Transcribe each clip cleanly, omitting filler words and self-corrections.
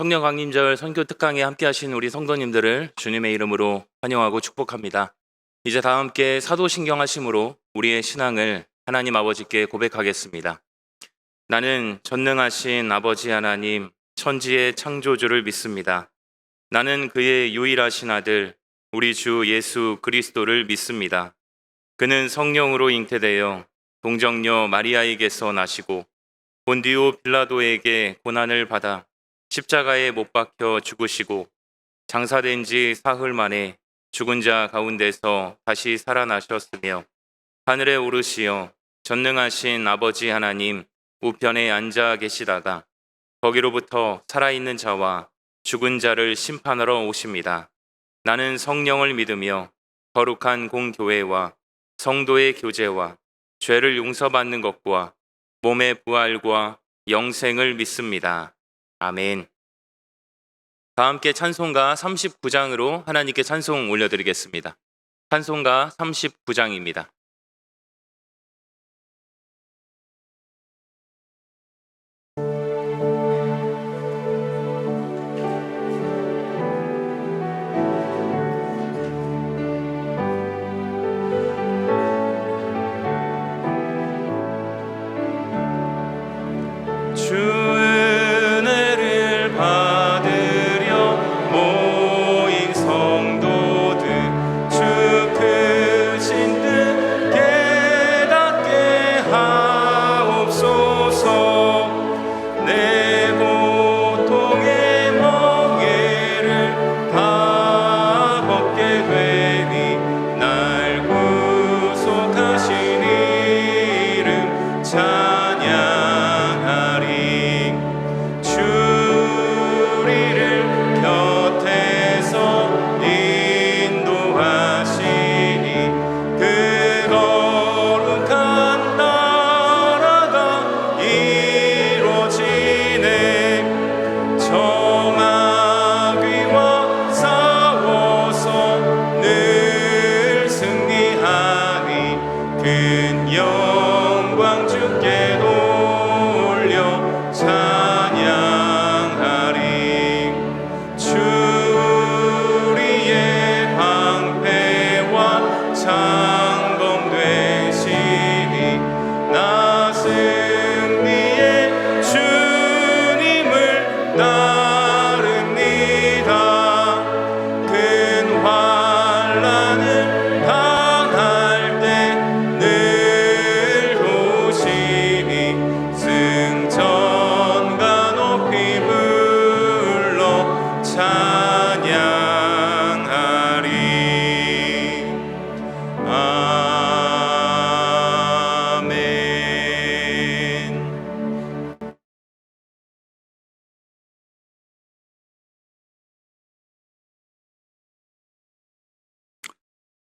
청년 강림절 선교 특강에 함께 하신 우리 성도님들을 주님의 이름으로 환영하고 축복합니다. 이제 다 함께 사도신경 하심으로 우리의 신앙을 하나님 아버지께 고백하겠습니다. 나는 전능하신 아버지 하나님, 천지의 창조주를 믿습니다. 나는 그의 유일하신 아들, 우리 주 예수 그리스도를 믿습니다. 그는 성령으로 잉태되어 동정녀 마리아에게서 나시고 본디오 빌라도에게 고난을 받아 십자가에 못 박혀 죽으시고 장사된 지 사흘 만에 죽은 자 가운데서 다시 살아나셨으며 하늘에 오르시어 전능하신 아버지 하나님 우편에 앉아 계시다가 거기로부터 살아있는 자와 죽은 자를 심판하러 오십니다. 나는 성령을 믿으며 거룩한 공교회와 성도의 교제와 죄를 용서받는 것과 몸의 부활과 영생을 믿습니다. 아멘. 다 함께 찬송가 39장으로 하나님께 찬송 올려드리겠습니다. 찬송가 39장입니다.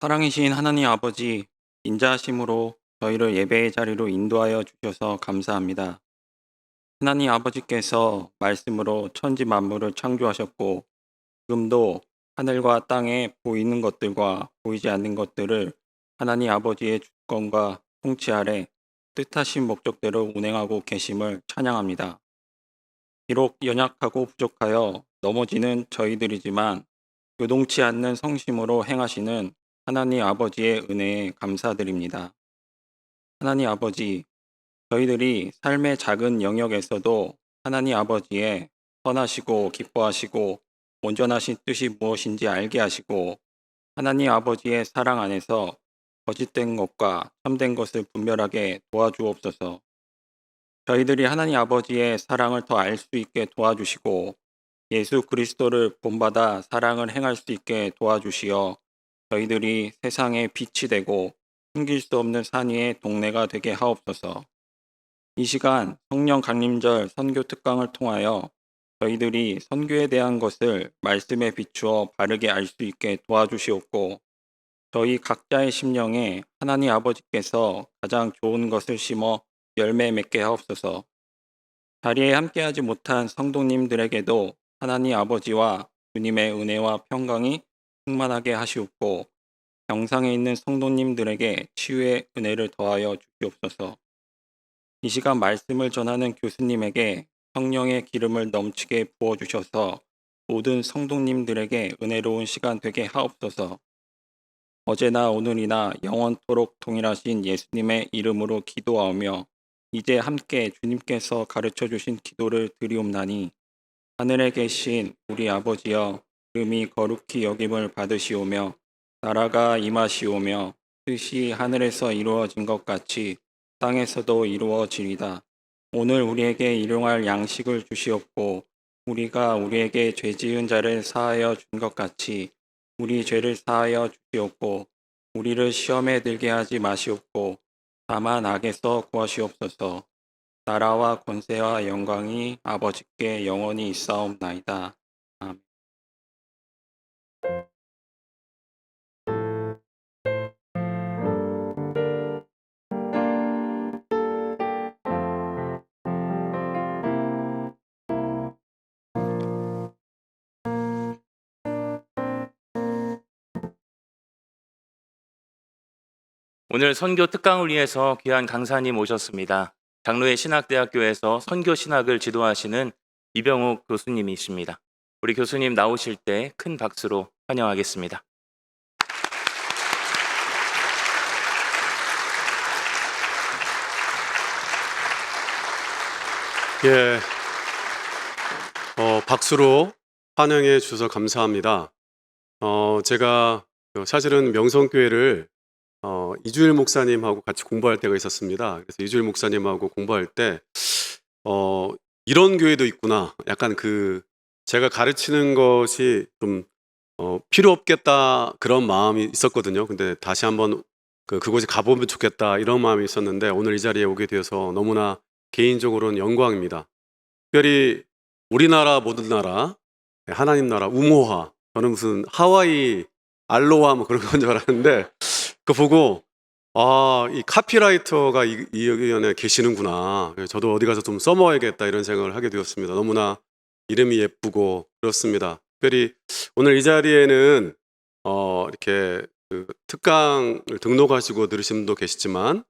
사랑이신 하나님 아버지, 인자하심으로 저희를 예배의 자리로 인도하여 주셔서 감사합니다. 하나님 아버지께서 말씀으로 천지 만물을 창조하셨고 지금도 하늘과 땅에 보이는 것들과 보이지 않는 것들을 하나님 아버지의 주권과 통치 아래 뜻하신 목적대로 운행하고 계심을 찬양합니다. 비록 연약하고 부족하여 넘어지는 저희들이지만 요동치 않는 성심으로 행하시는 하나님 아버지의 은혜에 감사드립니다. 하나님 아버지, 저희들이 삶의 작은 영역에서도 하나님 아버지의 선하시고 기뻐하시고 온전하신 뜻이 무엇인지 알게 하시고 하나님 아버지의 사랑 안에서 거짓된 것과 참된 것을 분별하게 도와주옵소서. 저희들이 하나님 아버지의 사랑을 더 알 수 있게 도와주시고 예수 그리스도를 본받아 사랑을 행할 수 있게 도와주시어 저희들이 세상의 빛이 되고 숨길 수 없는 산 위의 동네가 되게 하옵소서. 이 시간 성령 강림절 선교 특강을 통하여 저희들이 선교에 대한 것을 말씀에 비추어 바르게 알 수 있게 도와주시옵고 저희 각자의 심령에 하나님 아버지께서 가장 좋은 것을 심어 열매 맺게 하옵소서. 자리에 함께하지 못한 성도님들에게도 하나님 아버지와 주님의 은혜와 평강이 충만하게 하시옵고 병상에 있는 성도님들에게 치유의 은혜를 더하여 주시옵소서. 이 시간 말씀을 전하는 교수님에게 성령의 기름을 넘치게 부어주셔서 모든 성도님들에게 은혜로운 시간 되게 하옵소서. 어제나 오늘이나 영원토록 동일하신 예수님의 이름으로 기도하오며 이제 함께 주님께서 가르쳐 주신 기도를 드리옵나니 하늘에 계신 우리 아버지여 이름이 거룩히 여김을 받으시오며 나라가 임하시오며 뜻이 하늘에서 이루어진 것 같이 땅에서도 이루어지리다. 오늘 우리에게 일용할 양식을 주시옵고 우리가 우리에게 죄 지은 자를 사하여 준 것 같이 우리 죄를 사하여 주시옵고 우리를 시험에 들게 하지 마시옵고 다만 악에서 구하시옵소서. 나라와 권세와 영광이 아버지께 영원히 있사옵나이다. 아멘. 오늘 선교 특강을 위해서 귀한 강사님 오셨습니다. 장로회 신학대학교에서 선교 신학을 지도하시는 이병욱 교수님이십니다. 우리 교수님 나오실 때 큰 박수로 환영하겠습니다. 예, 박수로 환영해 주셔서 감사합니다. 제가 사실은 명성교회를 이주일 목사님하고 같이 공부할 때가 있었습니다. 그래서 이주일 목사님하고 공부할 때 이런 교회도 있구나. 약간 제가 가르치는 것이 좀 필요 없겠다 그런 마음이 있었거든요. 근데 다시 한번 그곳에 가보면 좋겠다 이런 마음이 있었는데 오늘 이 자리에 오게 되어서 너무나 개인적으로는 영광입니다. 특별히 우리나라 모든 나라, 하나님 나라 우모하, 저는 무슨 하와이 알로하 뭐 그런 건 줄 알았는데 그거 보고 이 카피라이터가 이 의원에 계시는구나. 그래서 저도 어디 가서 좀 써먹어야겠다 이런 생각을 하게 되었습니다. 너무나 이름이 예쁘고 그렇습니다. 특별히 오늘 이 자리에는 이렇게 특강을 등록하시고 들으신 분도 계시지만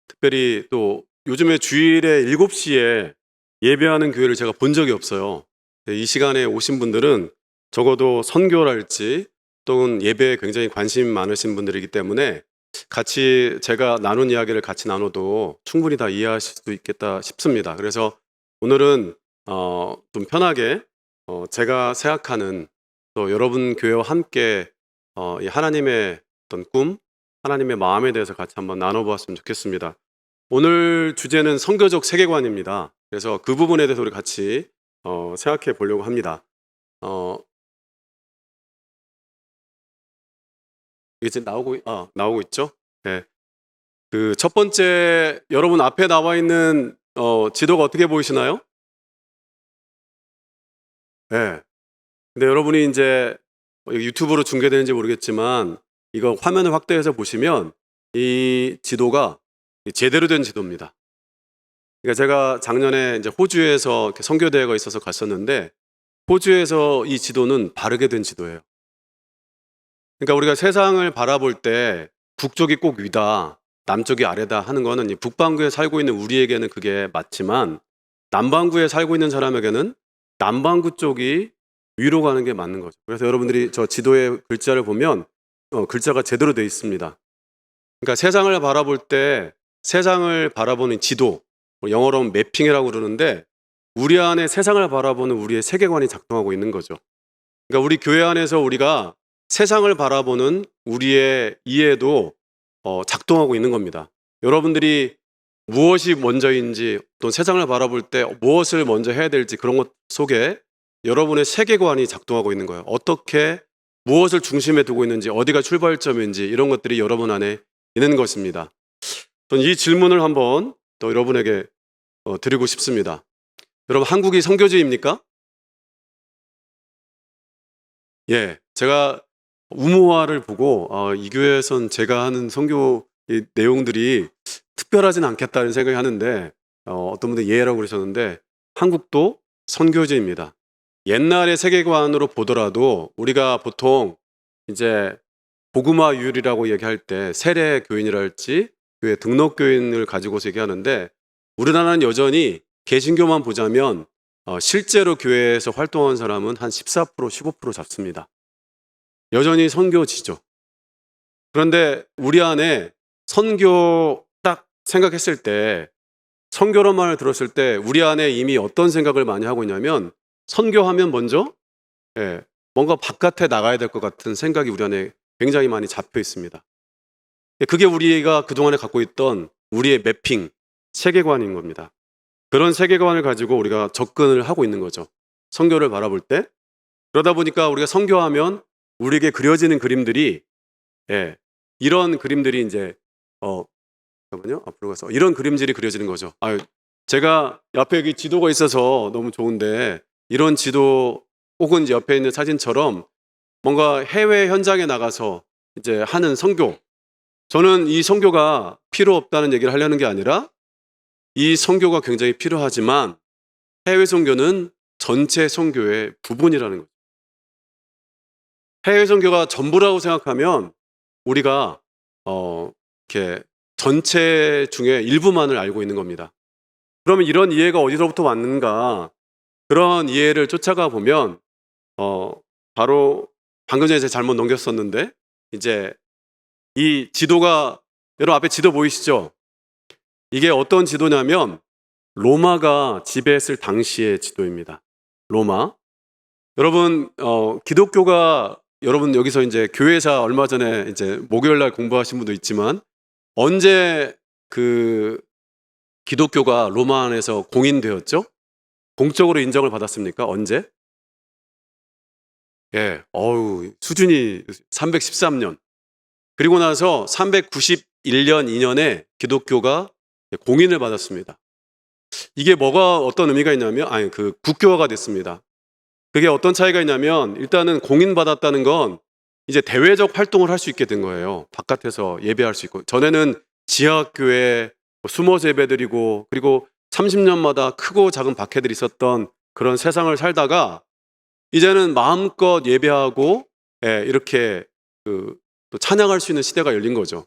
특별히 또 요즘에 주일에 7시에 예배하는 교회를 제가 본 적이 없어요. 이 시간에 오신 분들은 적어도 선교랄지 또는 예배에 굉장히 관심 많으신 분들이기 때문에 같이 제가 나눈 이야기를 같이 나눠도 충분히 다 이해하실 수 있겠다 싶습니다. 그래서 오늘은 좀 편하게 제가 생각하는 또 여러분 교회와 함께 이 하나님의 어떤 꿈, 하나님의 마음에 대해서 같이 한번 나눠보았으면 좋겠습니다. 오늘 주제는 선교적 세계관입니다. 그래서 그 부분에 대해서 우리 같이 생각해 보려고 합니다. 이게 지금 나오고 있죠? 네. 첫 번째 여러분 앞에 나와 있는 지도가 어떻게 보이시나요? 네. 근데 여러분이 이제 유튜브로 중계되는지 모르겠지만 이거 화면을 확대해서 보시면 이 지도가 제대로 된 지도입니다. 그러니까 제가 작년에 이제 호주에서 이렇게 선교대회가 있어서 갔었는데 호주에서 이 지도는 바르게 된 지도예요. 그러니까 우리가 세상을 바라볼 때 북쪽이 꼭 위다, 남쪽이 아래다 하는 거는 이 북반구에 살고 있는 우리에게는 그게 맞지만 남반구에 살고 있는 사람에게는 남반구 쪽이 위로 가는 게 맞는 거죠. 그래서 여러분들이 저 지도의 글자를 보면 글자가 제대로 되어 있습니다. 그러니까 세상을 바라볼 때 세상을 바라보는 지도, 영어로는 매핑이라고 그러는데 우리 안에 세상을 바라보는 우리의 세계관이 작동하고 있는 거죠. 그러니까 우리 교회 안에서 우리가 세상을 바라보는 우리의 이해도 작동하고 있는 겁니다. 여러분들이 무엇이 먼저인지 또 세상을 바라볼 때 무엇을 먼저 해야 될지 그런 것 속에 여러분의 세계관이 작동하고 있는 거예요. 어떻게 무엇을 중심에 두고 있는지 어디가 출발점인지 이런 것들이 여러분 안에 있는 것입니다. 저는 이 질문을 한번 또 여러분에게 드리고 싶습니다. 여러분 한국이 선교지입니까? 예, 제가 우모화를 보고 이 교회에선 제가 하는 선교 내용들이 특별하진 않겠다는 생각이 하는데 어떤 분들 예라고 그러셨는데 한국도 선교지입니다. 옛날의 세계관으로 보더라도 우리가 보통 이제 복음화 유율이라고 얘기할 때 세례 교인이랄지 교회 등록 교인을 가지고서 얘기하는데 우리나라는 여전히 개신교만 보자면 실제로 교회에서 활동한 사람은 한 14%, 15% 잡습니다. 여전히 선교지죠. 그런데 우리 안에 선교 딱 생각했을 때, 선교란 말을 들었을 때 우리 안에 이미 어떤 생각을 많이 하고 있냐면, 선교하면 먼저 뭔가 바깥에 나가야 될 것 같은 생각이 우리 안에 굉장히 많이 잡혀 있습니다. 그게 우리가 그동안에 갖고 있던 우리의 매핑, 세계관인 겁니다. 그런 세계관을 가지고 우리가 접근을 하고 있는 거죠. 선교를 바라볼 때. 그러다 보니까 우리가 선교하면 우리에게 그려지는 그림들이, 이런 그림들이 이제 잠깐만요. 앞으로 가서 이런 그림들이 그려지는 거죠. 제가 옆에 여기 지도가 있어서 너무 좋은데, 이런 지도 혹은 이제 옆에 있는 사진처럼 뭔가 해외 현장에 나가서 이제 하는 선교, 저는 이 선교가 필요 없다는 얘기를 하려는 게 아니라, 이 선교가 굉장히 필요하지만 해외 선교는 전체 선교의 부분이라는 거죠. 해외 선교가 전부라고 생각하면 우리가 이렇게 전체 중에 일부만을 알고 있는 겁니다. 그러면 이런 이해가 어디서부터 왔는가? 그런 이해를 쫓아가 보면 바로 방금 전에 제가 잘못 넘겼었는데, 이제 이 지도가, 여러분 앞에 지도 보이시죠? 이게 어떤 지도냐면 로마가 지배했을 당시의 지도입니다. 로마. 여러분 기독교가, 여러분 여기서 이제 교회사 얼마 전에 이제 목요일 날 공부하신 분도 있지만, 언제 그 기독교가 로마 안에서 공인되었죠? 공적으로 인정을 받았습니까? 언제? 수준이 313년. 그리고 나서 391년, 2년에 기독교가 공인을 받았습니다. 이게 뭐가 어떤 의미가 있냐면, 국교화가 됐습니다. 그게 어떤 차이가 있냐면, 일단은 공인받았다는 건 이제 대외적 활동을 할 수 있게 된 거예요. 바깥에서 예배할 수 있고. 전에는 지하학교에 숨어서 예배드리고, 그리고 30년마다 크고 작은 박해들이 있었던 그런 세상을 살다가, 이제는 마음껏 예배하고 이렇게 또 찬양할 수 있는 시대가 열린 거죠.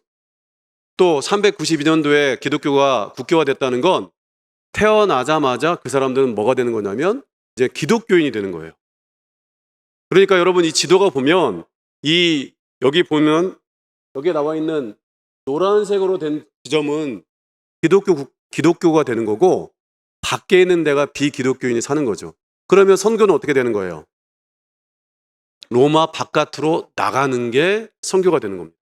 또 392년도에 기독교가 국교화됐다는 건, 태어나자마자 그 사람들은 뭐가 되는 거냐면 이제 기독교인이 되는 거예요. 그러니까 여러분, 이 지도가 보면, 여기 보면 여기에 나와 있는 노란색으로 된 지점은 기독교가 되는 거고, 밖에 있는 데가 비기독교인이 사는 거죠. 그러면 선교는 어떻게 되는 거예요? 로마 바깥으로 나가는 게 선교가 되는 겁니다.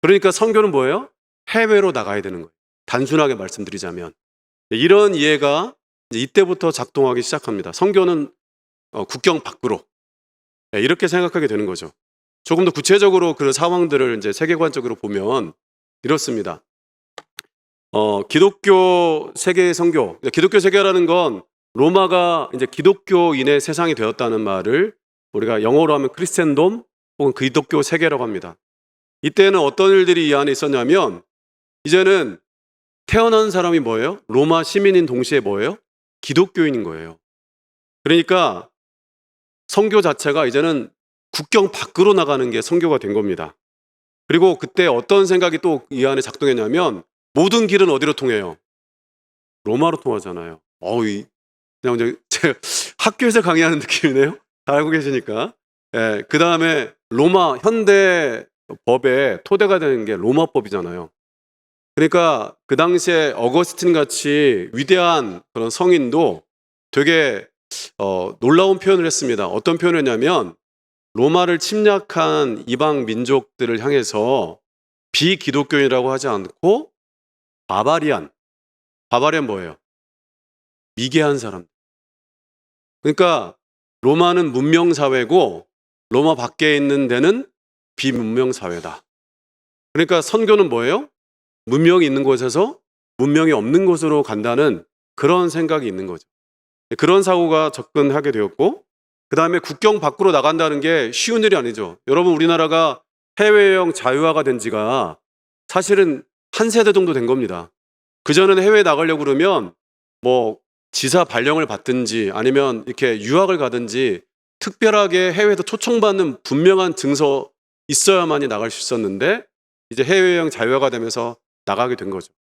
그러니까 선교는 뭐예요? 해외로 나가야 되는 거예요. 단순하게 말씀드리자면. 이런 이해가 이때부터 작동하기 시작합니다. 선교는 국경 밖으로. 이렇게 생각하게 되는 거죠. 조금 더 구체적으로 그 상황들을 이제 세계관적으로 보면 이렇습니다. 기독교 세계 선교. 기독교 세계라는 건 로마가 이제 기독교인의 세상이 되었다는 말을 우리가 영어로 하면 크리스텐돔 혹은 기독교 세계라고 합니다. 이때는 어떤 일들이 이 안에 있었냐면, 이제는 태어난 사람이 뭐예요? 로마 시민인 동시에 뭐예요? 기독교인인 거예요. 그러니까 선교 자체가 이제는 국경 밖으로 나가는 게 선교가 된 겁니다. 그리고 그때 어떤 생각이 또 이 안에 작동했냐면, 모든 길은 어디로 통해요? 로마로 통하잖아요. 그냥 제가 학교에서 강의하는 느낌이네요. 다 알고 계시니까. 그 다음에 로마 현대 법의 토대가 되는 게 로마법이잖아요. 그러니까 그 당시에 어거스틴 같이 위대한 그런 성인도 되게 놀라운 표현을 했습니다. 어떤 표현을 했냐면, 로마를 침략한 이방 민족들을 향해서 비기독교인이라고 하지 않고 바바리안 뭐예요? 미개한 사람. 그러니까 로마는 문명 사회고 로마 밖에 있는 데는 비문명 사회다. 그러니까 선교는 뭐예요? 문명이 있는 곳에서 문명이 없는 곳으로 간다는 그런 생각이 있는 거죠. 그런 사고가 접근하게 되었고, 그 다음에 국경 밖으로 나간다는 게 쉬운 일이 아니죠. 여러분, 우리나라가 해외여행 자유화가 된 지가 사실은 한 세대 정도 된 겁니다. 그전에는 해외에 나가려고 그러면 뭐 지사 발령을 받든지 아니면 이렇게 유학을 가든지 특별하게 해외에서 초청받는 분명한 증서 있어야만이 나갈 수 있었는데, 이제 해외여행 자유화가 되면서 나가게 된 거죠.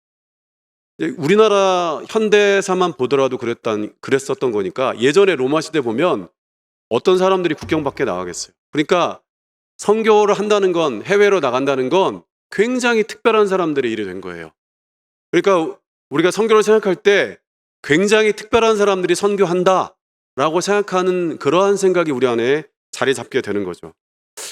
이제 우리나라 현대사만 보더라도 그랬었던 거니까 예전에 로마 시대 보면 어떤 사람들이 국경 밖에 나가겠어요. 그러니까 선교를 한다는 건 해외로 나간다는 건 굉장히 특별한 사람들의 일이 된 거예요. 그러니까 우리가 선교를 생각할 때 굉장히 특별한 사람들이 선교한다라고 생각하는 그러한 생각이 우리 안에 자리 잡게 되는 거죠.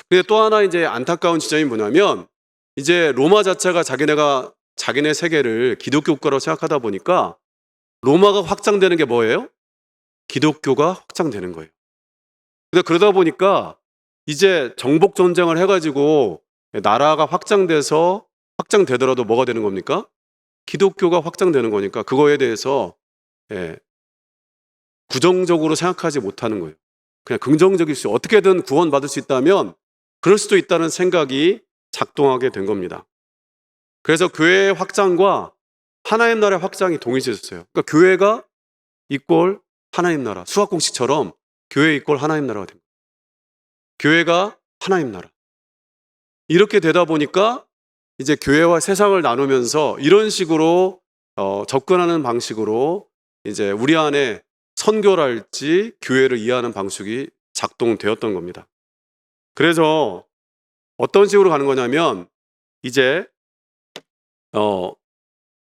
근데 또 하나 이제 안타까운 지점이 뭐냐면 이제 로마 자체가 자기네 세계를 기독교 국가로 생각하다 보니까 로마가 확장되는 게 뭐예요? 기독교가 확장되는 거예요. 근데 그러다 보니까 이제 정복 전쟁을 해가지고 나라가 확장되더라도 뭐가 되는 겁니까? 기독교가 확장되는 거니까 그거에 대해서 부정적으로 생각하지 못하는 거예요. 그냥 긍정적일 수, 어떻게든 구원받을 수 있다면 그럴 수도 있다는 생각이 작동하게 된 겁니다. 그래서 교회의 확장과 하나님 나라의 확장이 동일시했어요. 그러니까 교회가 이꼴 하나님 나라, 수학 공식처럼 교회 이꼴 하나님 나라가 됩니다. 교회가 하나님 나라. 이렇게 되다 보니까 이제 교회와 세상을 나누면서 이런 식으로 접근하는 방식으로 이제 우리 안에 선교랄지 교회를 이해하는 방식이 작동되었던 겁니다. 그래서 어떤 식으로 가는 거냐면 이제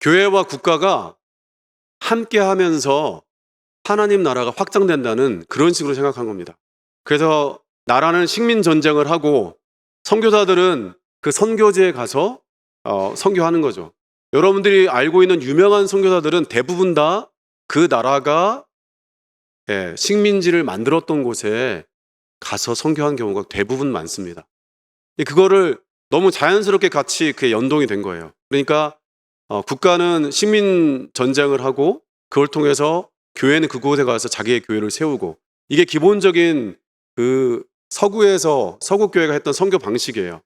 교회와 국가가 함께 하면서 하나님 나라가 확장된다는 그런 식으로 생각한 겁니다. 그래서 나라는 식민 전쟁을 하고 선교사들은 그 선교지에 가서 선교하는 거죠. 여러분들이 알고 있는 유명한 선교사들은 대부분 다 그 나라가 식민지를 만들었던 곳에 가서 선교한 경우가 대부분 많습니다. 그거를 너무 자연스럽게 같이 그게 연동이 된 거예요. 그러니까 국가는 식민 전쟁을 하고 그걸 통해서 교회는 그곳에 가서 자기의 교회를 세우고, 이게 기본적인 그 서구 교회가 했던 선교 방식이에요.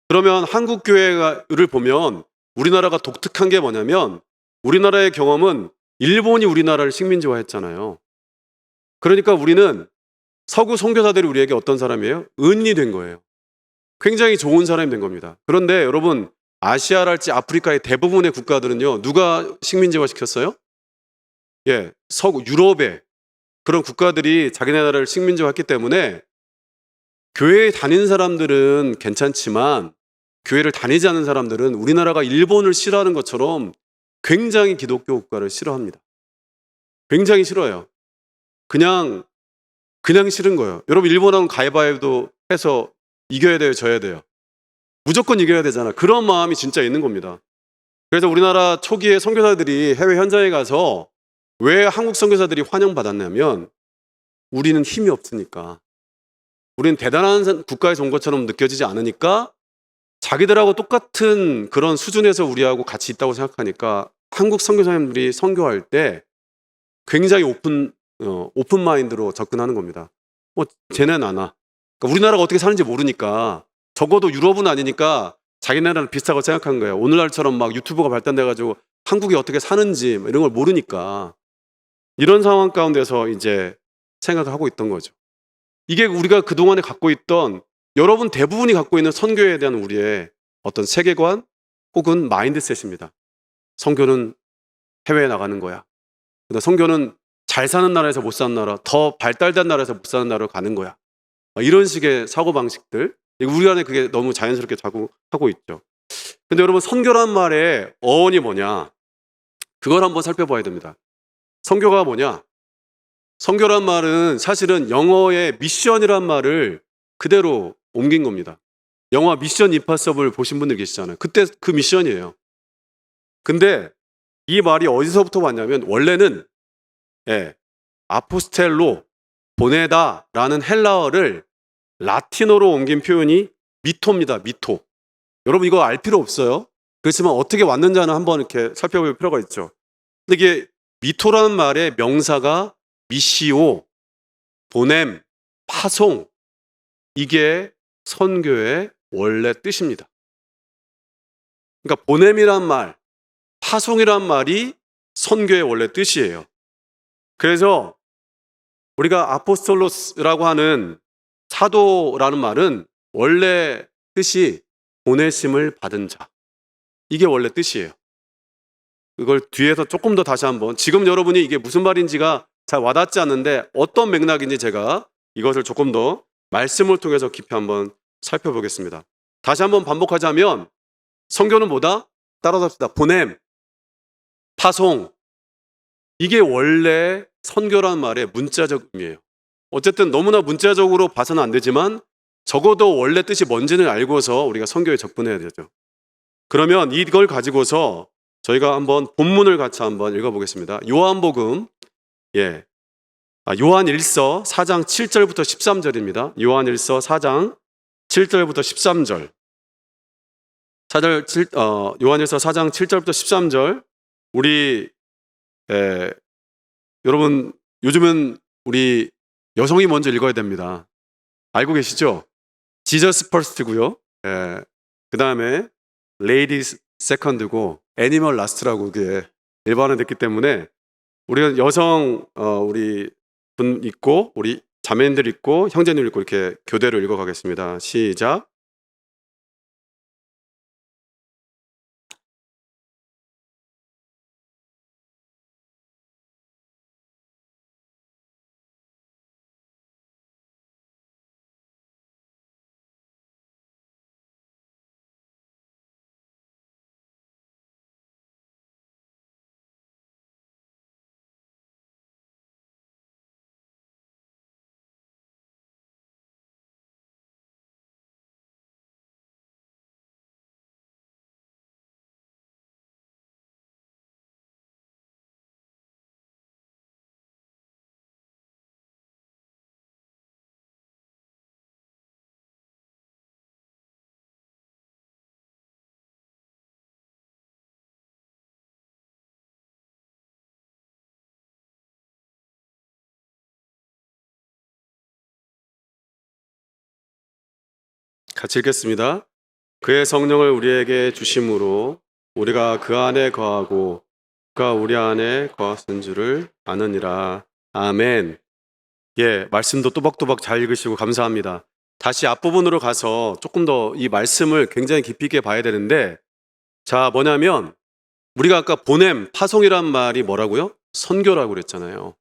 그러면 한국 교회를 보면 우리나라가 독특한 게 뭐냐면 우리나라의 경험은 일본이 우리나라를 식민지화했잖아요. 그러니까 우리는 서구 선교사들이 우리에게 어떤 사람이에요? 은인이 된 거예요. 굉장히 좋은 사람이 된 겁니다. 그런데 여러분, 아시아랄지 아프리카의 대부분의 국가들은요, 누가 식민지화 시켰어요? 서구 유럽의 그런 국가들이 자기네 나라를 식민지화했기 때문에 교회에 다니는 사람들은 괜찮지만 교회를 다니지 않는 사람들은 우리나라가 일본을 싫어하는 것처럼 굉장히 기독교 국가를 싫어합니다. 굉장히 싫어요. 그냥 싫은 거예요. 여러분, 일본하고 가위바위보 해서 이겨야 돼요, 져야 돼요? 무조건 이겨야 되잖아. 그런 마음이 진짜 있는 겁니다. 그래서 우리나라 초기에 선교사들이 해외 현장에 가서 왜 한국 선교사들이 환영받았냐면 우리는 힘이 없으니까, 우리는 대단한 국가에서 온 것처럼 느껴지지 않으니까, 자기들하고 똑같은 그런 수준에서 우리하고 같이 있다고 생각하니까 한국 선교사님들이 선교할 때 굉장히 오픈 마인드로 접근하는 겁니다. 쟤네 나나. 그러니까 우리나라가 어떻게 사는지 모르니까, 적어도 유럽은 아니니까 자기네랑 비슷하고 생각한 거예요. 오늘날처럼 막 유튜브가 발달돼가지고 한국이 어떻게 사는지 이런 걸 모르니까 이런 상황 가운데서 이제 생각을 하고 있던 거죠. 이게 우리가 그동안에 갖고 있던, 여러분 대부분이 갖고 있는 선교에 대한 우리의 어떤 세계관 혹은 마인드셋입니다. 선교는 해외에 나가는 거야. 선교는 잘 사는 나라에서 못 사는 나라, 더 발달된 나라에서 못 사는 나라로 가는 거야. 이런 식의 사고방식들, 우리 안에 그게 너무 자연스럽게 작용하고 있죠. 근데 여러분, 선교란 말의 어원이 뭐냐? 그걸 한번 살펴봐야 됩니다. 선교가 뭐냐? 선교란 말은 사실은 영어의 미션이란 말을 그대로 옮긴 겁니다. 영화 미션 임파서블 보신 분들 계시잖아요. 그때 그 미션이에요. 근데 이 말이 어디서부터 왔냐면 원래는 아포스텔로, 보내다라는 헬라어를 라틴어로 옮긴 표현이 미토입니다. 미토. 여러분, 이거 알 필요 없어요. 그렇지만 어떻게 왔는지는 한번 이렇게 살펴볼 필요가 있죠. 근데 이게 미토라는 말의 명사가 미시오, 보냄, 파송, 이게 선교의 원래 뜻입니다. 그러니까 보냄이란 말, 파송이란 말이 선교의 원래 뜻이에요. 그래서 우리가 아포스톨로스라고 하는 사도라는 말은 원래 뜻이 보내심을 받은 자, 이게 원래 뜻이에요. 그걸 뒤에서 조금 더 다시 한번, 지금 여러분이 이게 무슨 말인지가 잘 와닿지 않는데 어떤 맥락인지 제가 이것을 조금 더 말씀을 통해서 깊이 한번 살펴보겠습니다. 다시 한번 반복하자면 선교는 뭐다? 따라잡시다. 보냄, 파송. 이게 원래 선교라는 말의 문자적 의미예요. 어쨌든 너무나 문자적으로 봐서는 안 되지만 적어도 원래 뜻이 뭔지는 알고서 우리가 선교에 접근해야 되죠. 그러면 이걸 가지고서 저희가 한번 본문을 같이 한번 읽어보겠습니다. 요한복음, 요한 1서 4장 7절부터 13절입니다. 요한 1서 4장 7절부터 13절. 요한 1서 4장 7절부터 13절. 우리 여러분 요즘은 우리 여성이 먼저 읽어야 됩니다. 알고 계시죠? 지저스 퍼스트고요. 그 다음에 레이디스 세컨드고 애니멀 라스트라고 그게 일반화됐기 때문에 우리가 여성 우리 분 있고 우리 자매님들 있고 형제님 있고 이렇게 교대로 읽어가겠습니다. 시작. 같이 읽겠습니다. 그의 성령을 우리에게 주심으로 우리가 그 안에 거하고 그가 우리 안에 거하신 줄을 아느니라. 아멘. 말씀도 또박또박 잘 읽으시고 감사합니다. 다시 앞부분으로 가서 조금 더 이 말씀을 굉장히 깊이 있게 봐야 되는데, 자, 뭐냐면 우리가 아까 보냄, 파송이란 말이 뭐라고요? 선교라고 그랬잖아요.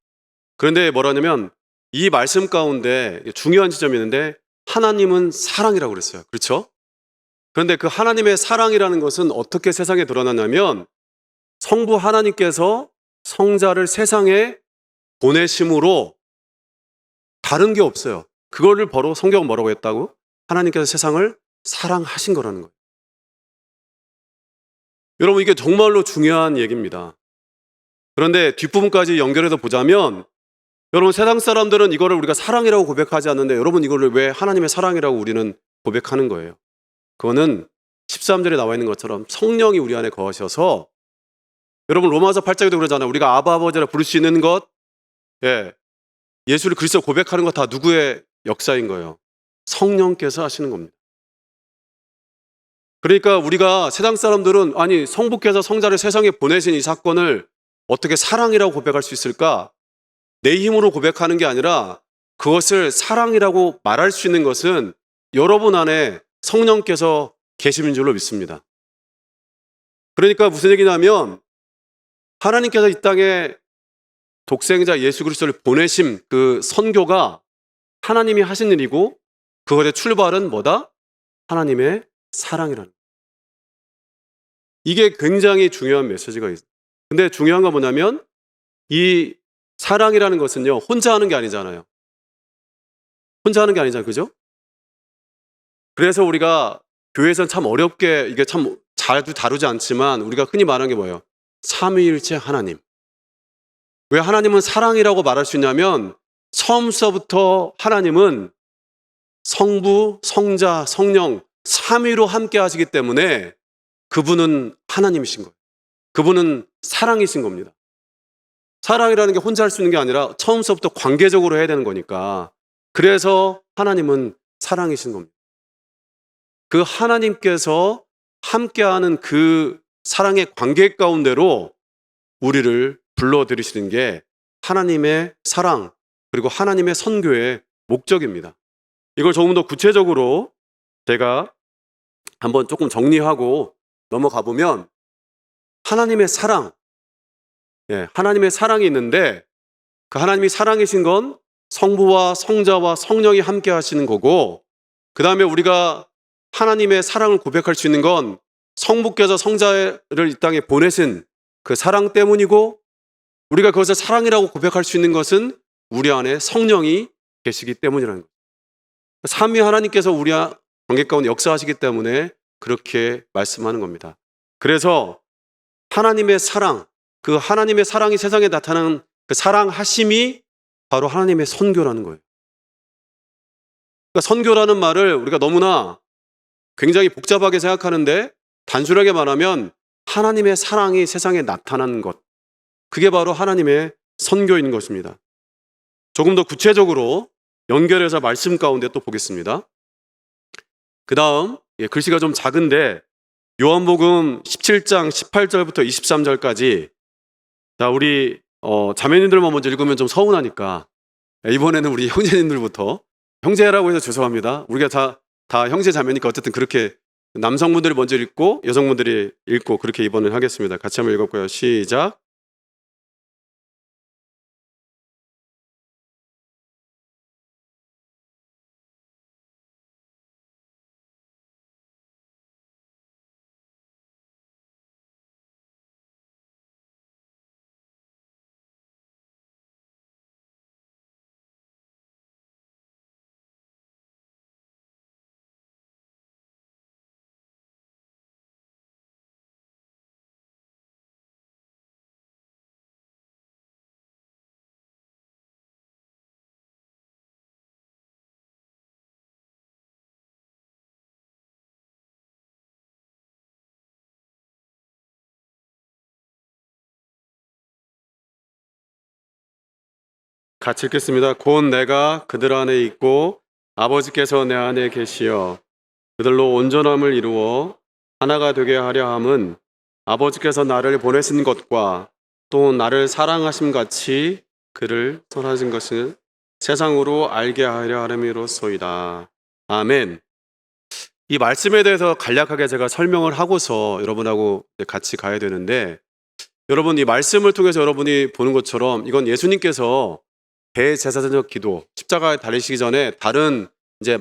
그런데 뭐라냐면 이 말씀 가운데 중요한 지점이 있는데 하나님은 사랑이라고 그랬어요. 그렇죠? 그런데 그 하나님의 사랑이라는 것은 어떻게 세상에 드러나냐면 성부 하나님께서 성자를 세상에 보내심으로 다른 게 없어요. 그거를 바로 성경은 뭐라고 했다고? 하나님께서 세상을 사랑하신 거라는 거예요. 여러분 이게 정말로 중요한 얘기입니다. 그런데 뒷부분까지 연결해서 보자면 여러분 세상 사람들은 이거를 우리가 사랑이라고 고백하지 않는데 여러분 이거를 왜 하나님의 사랑이라고 우리는 고백하는 거예요? 그거는 13절에 나와 있는 것처럼 성령이 우리 안에 거하셔서, 여러분 로마서 8장에도 그러잖아요. 우리가 아바 아버지라 부를 수 있는 것, 예수를 그리스도 고백하는 것 다 누구의 역사인 거예요? 성령께서 하시는 겁니다. 그러니까 우리가 세상 사람들은 아니 성부께서 성자를 세상에 보내신 이 사건을 어떻게 사랑이라고 고백할 수 있을까? 내 힘으로 고백하는 게 아니라 그것을 사랑이라고 말할 수 있는 것은 여러분 안에 성령께서 계시는 줄로 믿습니다. 그러니까 무슨 얘기냐면 하나님께서 이 땅에 독생자 예수 그리스도를 보내심, 그 선교가 하나님이 하신 일이고 그것의 출발은 뭐다? 하나님의 사랑이라는 거예요. 이게 굉장히 중요한 메시지가 있어요. 근데 중요한 건 뭐냐면 이 사랑이라는 것은요 혼자 하는 게 아니잖아요. 혼자 하는 게 아니잖아요. 그죠? 그래서 우리가 교회에서는 참 어렵게 이게 참 자주 다루지 않지만 우리가 흔히 말하는 게 뭐예요? 삼위일체 하나님. 왜 하나님은 사랑이라고 말할 수 있냐면 처음서부터 하나님은 성부, 성자, 성령 삼위로 함께 하시기 때문에 그분은 하나님이신 거예요. 그분은 사랑이신 겁니다. 사랑이라는 게 혼자 할 수 있는 게 아니라 처음서부터 관계적으로 해야 되는 거니까, 그래서 하나님은 사랑이신 겁니다. 그 하나님께서 함께하는 그 사랑의 관계 가운데로 우리를 불러들이시는 게 하나님의 사랑 그리고 하나님의 선교의 목적입니다. 이걸 조금 더 구체적으로 제가 한번 조금 정리하고 넘어가 보면 하나님의 사랑, 하나님의 사랑이 있는데 그 하나님이 사랑이신 건 성부와 성자와 성령이 함께 하시는 거고, 그 다음에 우리가 하나님의 사랑을 고백할 수 있는 건 성부께서 성자를 이 땅에 보내신 그 사랑 때문이고, 우리가 그것을 사랑이라고 고백할 수 있는 것은 우리 안에 성령이 계시기 때문이라는 거예요. 삼위 하나님께서 우리 관계 가운데 역사하시기 때문에 그렇게 말씀하는 겁니다. 그래서 하나님의 사랑, 그 하나님의 사랑이 세상에 나타나는 그 사랑하심이 바로 하나님의 선교라는 거예요. 그러니까 선교라는 말을 우리가 너무나 굉장히 복잡하게 생각하는데, 단순하게 말하면 하나님의 사랑이 세상에 나타나는 것, 그게 바로 하나님의 선교인 것입니다. 조금 더 구체적으로 연결해서 말씀 가운데 또 보겠습니다. 그 다음 글씨가 좀 작은데 요한복음 17장 18절부터 23절까지, 자, 우리 자매님들만 먼저 읽으면 좀 서운하니까 이번에는 우리 형제님들부터, 형제라고 해서 죄송합니다. 우리가 다 형제 자매니까 어쨌든 그렇게 남성분들이 먼저 읽고 여성분들이 읽고 그렇게 이번엔 하겠습니다. 같이 한번 읽어볼까요? 시작. 같이 읽겠습니다. 곧 내가 그들 안에 있고 아버지께서 내 안에 계시어 그들로 온전함을 이루어 하나가 되게 하려 함은 아버지께서 나를 보내신 것과 또 나를 사랑하심 같이 그를 선하신 것을 세상으로 알게 하려 함이로소이다. 아멘. 이 말씀에 대해서 간략하게 제가 설명을 하고서 여러분하고 같이 가야 되는데, 여러분 이 말씀을 통해서 여러분이 보는 것처럼 이건 예수님께서 대제사장적 기도, 십자가에 달리시기 전에 다른 이제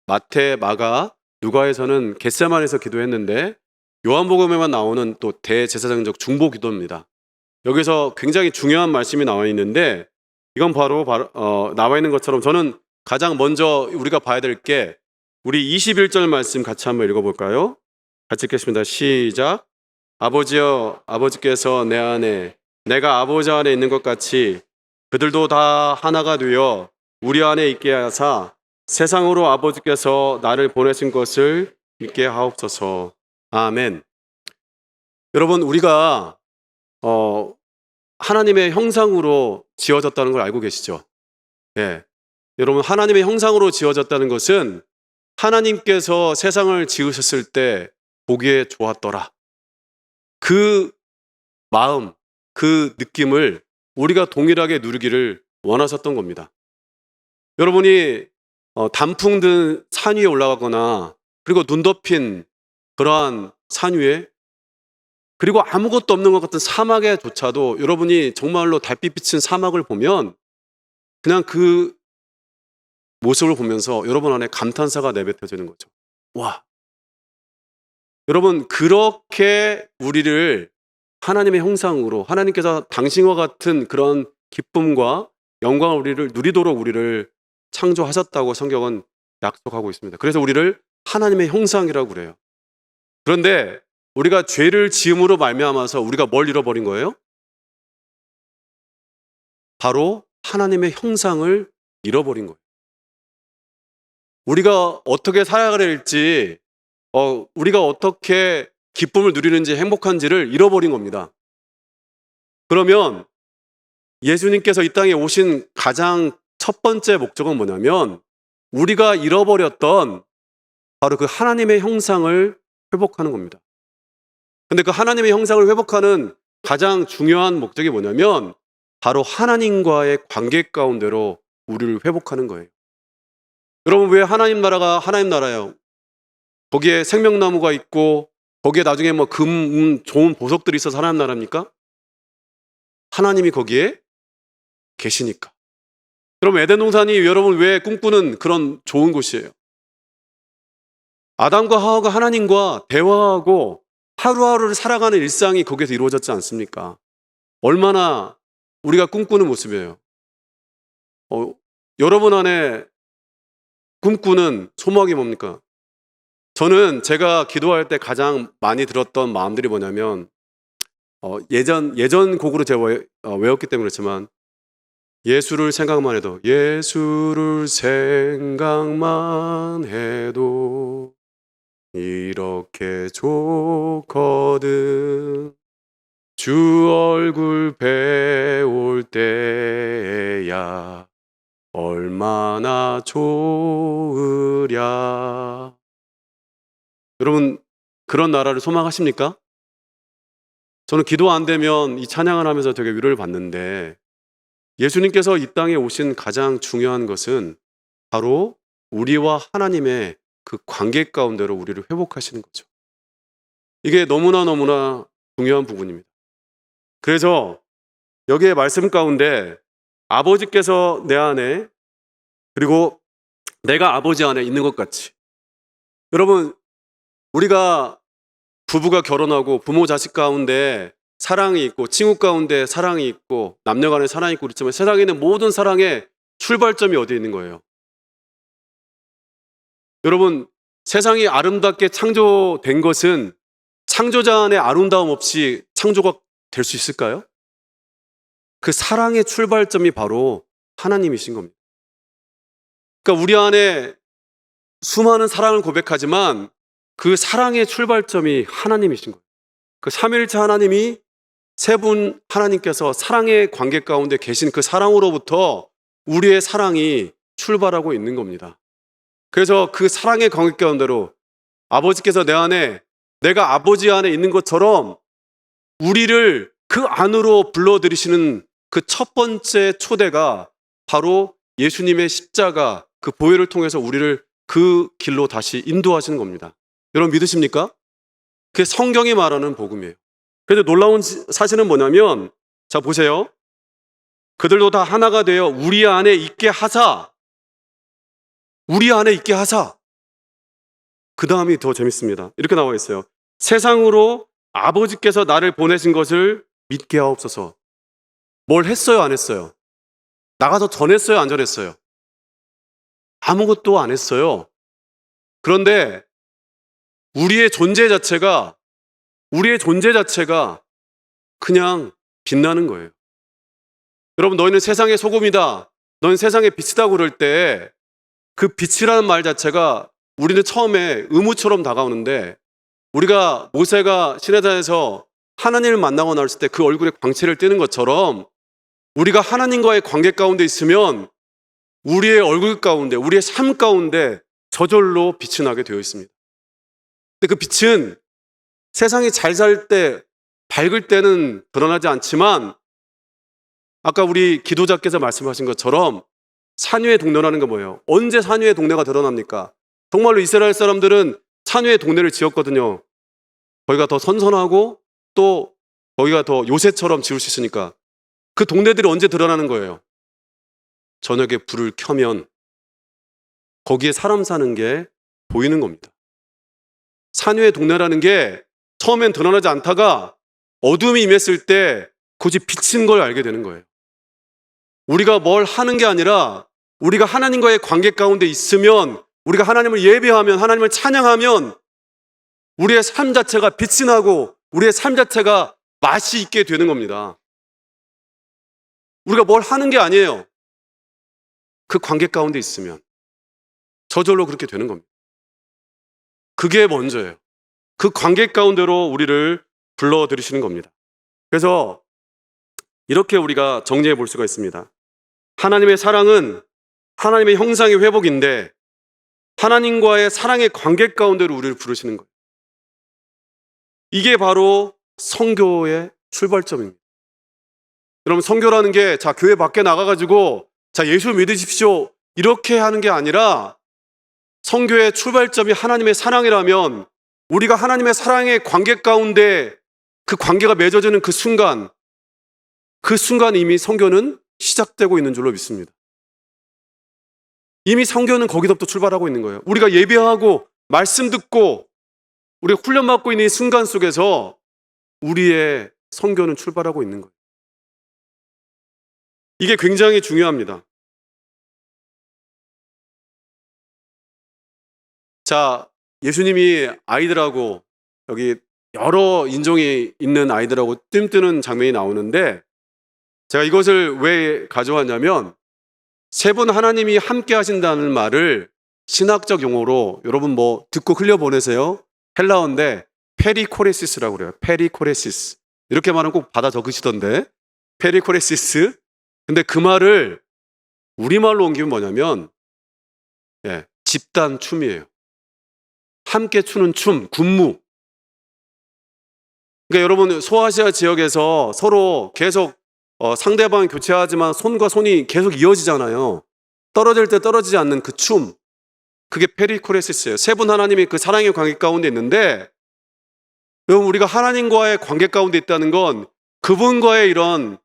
마태, 마가, 누가에서는 겟세마네에서 기도했는데, 요한복음에만 나오는 또 대제사장적 중보 기도입니다. 여기서 굉장히 중요한 말씀이 나와 있는데, 이건 바로 나와 있는 것처럼 저는 가장 먼저 우리가 봐야 될 게 우리 21절 말씀 같이 한번 읽어볼까요? 같이 읽겠습니다. 시작. 아버지여, 아버지께서 내 안에, 내가 아버지 안에 있는 것 같이 그들도 다 하나가 되어 우리 안에 있게 하사 세상으로 아버지께서 나를 보내신 것을 믿게 하옵소서. 아멘. 여러분, 우리가 하나님의 형상으로 지어졌다는 걸 알고 계시죠? 예. 여러분, 하나님의 형상으로 지어졌다는 것은 하나님께서 세상을 지으셨을 때 보기에 좋았더라, 그 마음, 그 느낌을 우리가 동일하게 누리기를 원하셨던 겁니다. 여러분이 단풍 든 산 위에 올라가거나, 그리고 눈 덮인 그러한 산 위에, 그리고 아무것도 없는 것 같은 사막에조차도 여러분이 정말로 달빛 비친 사막을 보면 그냥 그 모습을 보면서 여러분 안에 감탄사가 내뱉어지는 거죠. 와! 여러분, 그렇게 우리를 하나님의 형상으로, 하나님께서 당신과 같은 그런 기쁨과 영광을 우리를 누리도록 우리를 창조하셨다고 성경은 약속하고 있습니다. 그래서 우리를 하나님의 형상이라고 그래요. 그런데 우리가 죄를 지음으로 말미암아서 우리가 뭘 잃어버린 거예요? 바로 하나님의 형상을 잃어버린 거예요. 우리가 어떻게 살아가야 될지, 우리가 어떻게 기쁨을 누리는지, 행복한지를 잃어버린 겁니다. 그러면 예수님께서 이 땅에 오신 가장 첫 번째 목적은 뭐냐면, 우리가 잃어버렸던 바로 그 하나님의 형상을 회복하는 겁니다. 근데 그 하나님의 형상을 회복하는 가장 중요한 목적이 뭐냐면, 바로 하나님과의 관계 가운데로 우리를 회복하는 거예요. 여러분, 왜 하나님 나라가 하나님 나라예요? 거기에 생명나무가 있고 거기에 나중에 뭐 좋은 보석들이 있어서 하나님 나라입니까? 하나님이 거기에 계시니까. 그럼 에덴 동산이 여러분 왜 꿈꾸는 그런 좋은 곳이에요? 아담과 하와가 하나님과 대화하고 하루하루를 살아가는 일상이 거기에서 이루어졌지 않습니까? 얼마나 우리가 꿈꾸는 모습이에요. 여러분 안에 꿈꾸는 소망이 뭡니까? 저는 제가 기도할 때 가장 많이 들었던 마음들이 뭐냐면 예전 곡으로 제가 외웠기 때문에 그렇지만 예수를 생각만 해도 예수를 생각만 해도 이렇게 좋거든 주 얼굴 배울 때야 얼마나 좋으랴. 여러분 그런 나라를 소망하십니까? 저는 기도 안 되면 이 찬양을 하면서 되게 위로를 받는데 예수님께서 이 땅에 오신 가장 중요한 것은 바로 우리와 하나님의 그 관계 가운데로 우리를 회복하시는 거죠. 이게 너무나 중요한 부분입니다. 그래서 여기에 말씀 가운데 아버지께서 내 안에 그리고 내가 아버지 안에 있는 것 같이 여러분 우리가 부부가 결혼하고 부모 자식 가운데 사랑이 있고 친구 가운데 사랑이 있고 남녀 간에 사랑이 있고 그렇지만 세상에 있는 모든 사랑의 출발점이 어디에 있는 거예요? 여러분 세상이 아름답게 창조된 것은 창조자 안에 아름다움 없이 창조가 될 수 있을까요? 그 사랑의 출발점이 바로 하나님이신 겁니다. 그러니까 우리 안에 수많은 사랑을 고백하지만 그 사랑의 출발점이 하나님이신 거예요. 그 삼위일체 하나님이 세 분 하나님께서 사랑의 관계 가운데 계신 그 사랑으로부터 우리의 사랑이 출발하고 있는 겁니다. 그래서 그 사랑의 관계 가운데로 아버지께서 내 안에 내가 아버지 안에 있는 것처럼 우리를 그 안으로 불러들이시는 그 첫 번째 초대가 바로 예수님의 십자가 그 보혈을 통해서 우리를 그 길로 다시 인도하시는 겁니다. 여러분 믿으십니까? 그게 성경이 말하는 복음이에요. 그런데 놀라운 사실은 뭐냐면 자 보세요. 그들도 다 하나가 되어 우리 안에 있게 하사 그 다음이 더 재밌습니다. 이렇게 나와 있어요. 세상으로 아버지께서 나를 보내신 것을 믿게 하옵소서. 뭘 했어요? 안 했어요? 나가서 전했어요? 안 전했어요? 아무것도 안 했어요. 그런데 우리의 존재 자체가 그냥 빛나는 거예요. 여러분 너희는 세상의 소금이다. 너희는 세상의 빛이다 그럴 때 그 빛이라는 말 자체가 우리는 처음에 의무처럼 다가오는데 우리가 모세가 시내산에서 하나님을 만나고 나왔을 때 그 얼굴에 광채를 띠는 것처럼 우리가 하나님과의 관계 가운데 있으면 우리의 얼굴 가운데 우리의 삶 가운데 저절로 빛이 나게 되어 있습니다. 근데 그 빛은 세상이 잘 살 때 밝을 때는 드러나지 않지만 아까 우리 기도자께서 말씀하신 것처럼 산 위의 동네라는 건 뭐예요? 언제 산 위의 동네가 드러납니까? 정말로 이스라엘 사람들은 산 위의 동네를 지었거든요. 거기가 더 선선하고 또 거기가 더 요새처럼 지을 수 있으니까 그 동네들이 언제 드러나는 거예요? 저녁에 불을 켜면 거기에 사람 사는 게 보이는 겁니다. 산 위의 동네라는 게 처음엔 드러나지 않다가 어둠이 임했을 때 그것이 비친 걸 알게 되는 거예요. 우리가 뭘 하는 게 아니라 우리가 하나님과의 관계 가운데 있으면 우리가 하나님을 예배하면 하나님을 찬양하면 우리의 삶 자체가 빛이 나고 우리의 삶 자체가 맛이 있게 되는 겁니다. 우리가 뭘 하는 게 아니에요. 그 관계 가운데 있으면 저절로 그렇게 되는 겁니다. 그게 먼저예요. 그 관계 가운데로 우리를 불러들이시는 겁니다. 그래서 이렇게 우리가 정리해 볼 수가 있습니다. 하나님의 사랑은 하나님의 형상의 회복인데 하나님과의 사랑의 관계 가운데로 우리를 부르시는 거예요. 이게 바로 선교의 출발점입니다. 여러분 선교라는 게 자 교회 밖에 나가가지고 자 예수 믿으십시오 이렇게 하는 게 아니라 선교의 출발점이 하나님의 사랑이라면 우리가 하나님의 사랑의 관계 가운데 그 관계가 맺어지는 그 순간 그 순간 이미 선교는 시작되고 있는 줄로 믿습니다. 이미 선교는 거기서부터 출발하고 있는 거예요. 우리가 예배하고 말씀 듣고 우리가 훈련받고 있는 이 순간 속에서 우리의 선교는 출발하고 있는 거예요. 이게 굉장히 중요합니다. 자, 예수님이 아이들하고 여기 여러 인종이 있는 아이들하고 뜸뜨는 장면이 나오는데 제가 이것을 왜 가져왔냐면 세 분 하나님이 함께 하신다는 말을 신학적 용어로 여러분 뭐 듣고 흘려보내세요. 헬라어인데 페리코레시스라고 그래요. 페리코레시스. 이렇게 말하면 꼭 받아 적으시던데 페리코레시스. 근데 그 말을 우리말로 옮기면 뭐냐면 집단 춤이에요. 함께 추는 춤, 군무. 그러니까 여러분 소아시아 지역에서 서로 계속 상대방을 교체하지만 손과 손이 계속 이어지잖아요. 떨어질 때 떨어지지 않는 그 춤. 그게 페리코레시스예요. 세 분 하나님이 그 사랑의 관계 가운데 있는데 여러분 우리가 하나님과의 관계 가운데 있다는 건 그분과의 이런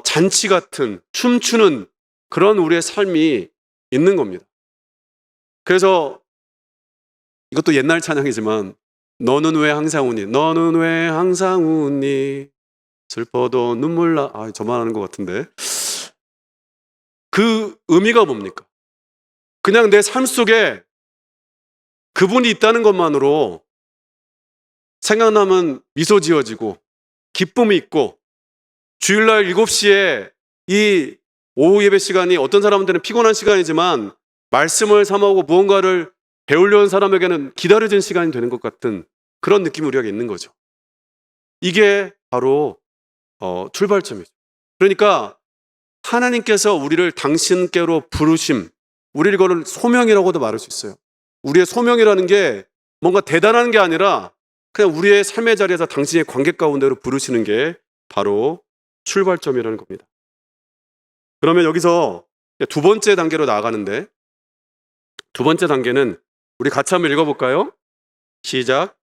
잔치 같은 춤추는 그런 우리의 삶이 있는 겁니다. 그래서 이것도 옛날 찬양이지만 너는 왜 항상 우니 너는 왜 항상 우니 슬퍼도 눈물 나 저만 하는 것 같은데 그 의미가 뭡니까? 그냥 내 삶 속에 그분이 있다는 것만으로 생각나면 미소 지어지고 기쁨이 있고 주일날 7시에 이 오후 예배 시간이 어떤 사람들은 피곤한 시간이지만 말씀을 삼아오고 무언가를 배우려는 사람에게는 기다려진 시간이 되는 것 같은 그런 느낌이 우리가 있는 거죠. 이게 바로 출발점이죠. 그러니까 하나님께서 우리를 당신께로 부르심, 우리를 이거를 소명이라고도 말할 수 있어요. 우리의 소명이라는 게 뭔가 대단한 게 아니라 그냥 우리의 삶의 자리에서 당신의 관계 가운데로 부르시는 게 바로 출발점이라는 겁니다. 그러면 여기서 두 번째 단계로 나아가는데 두 번째 단계는 우리 같이 한번 읽어볼까요? 시작.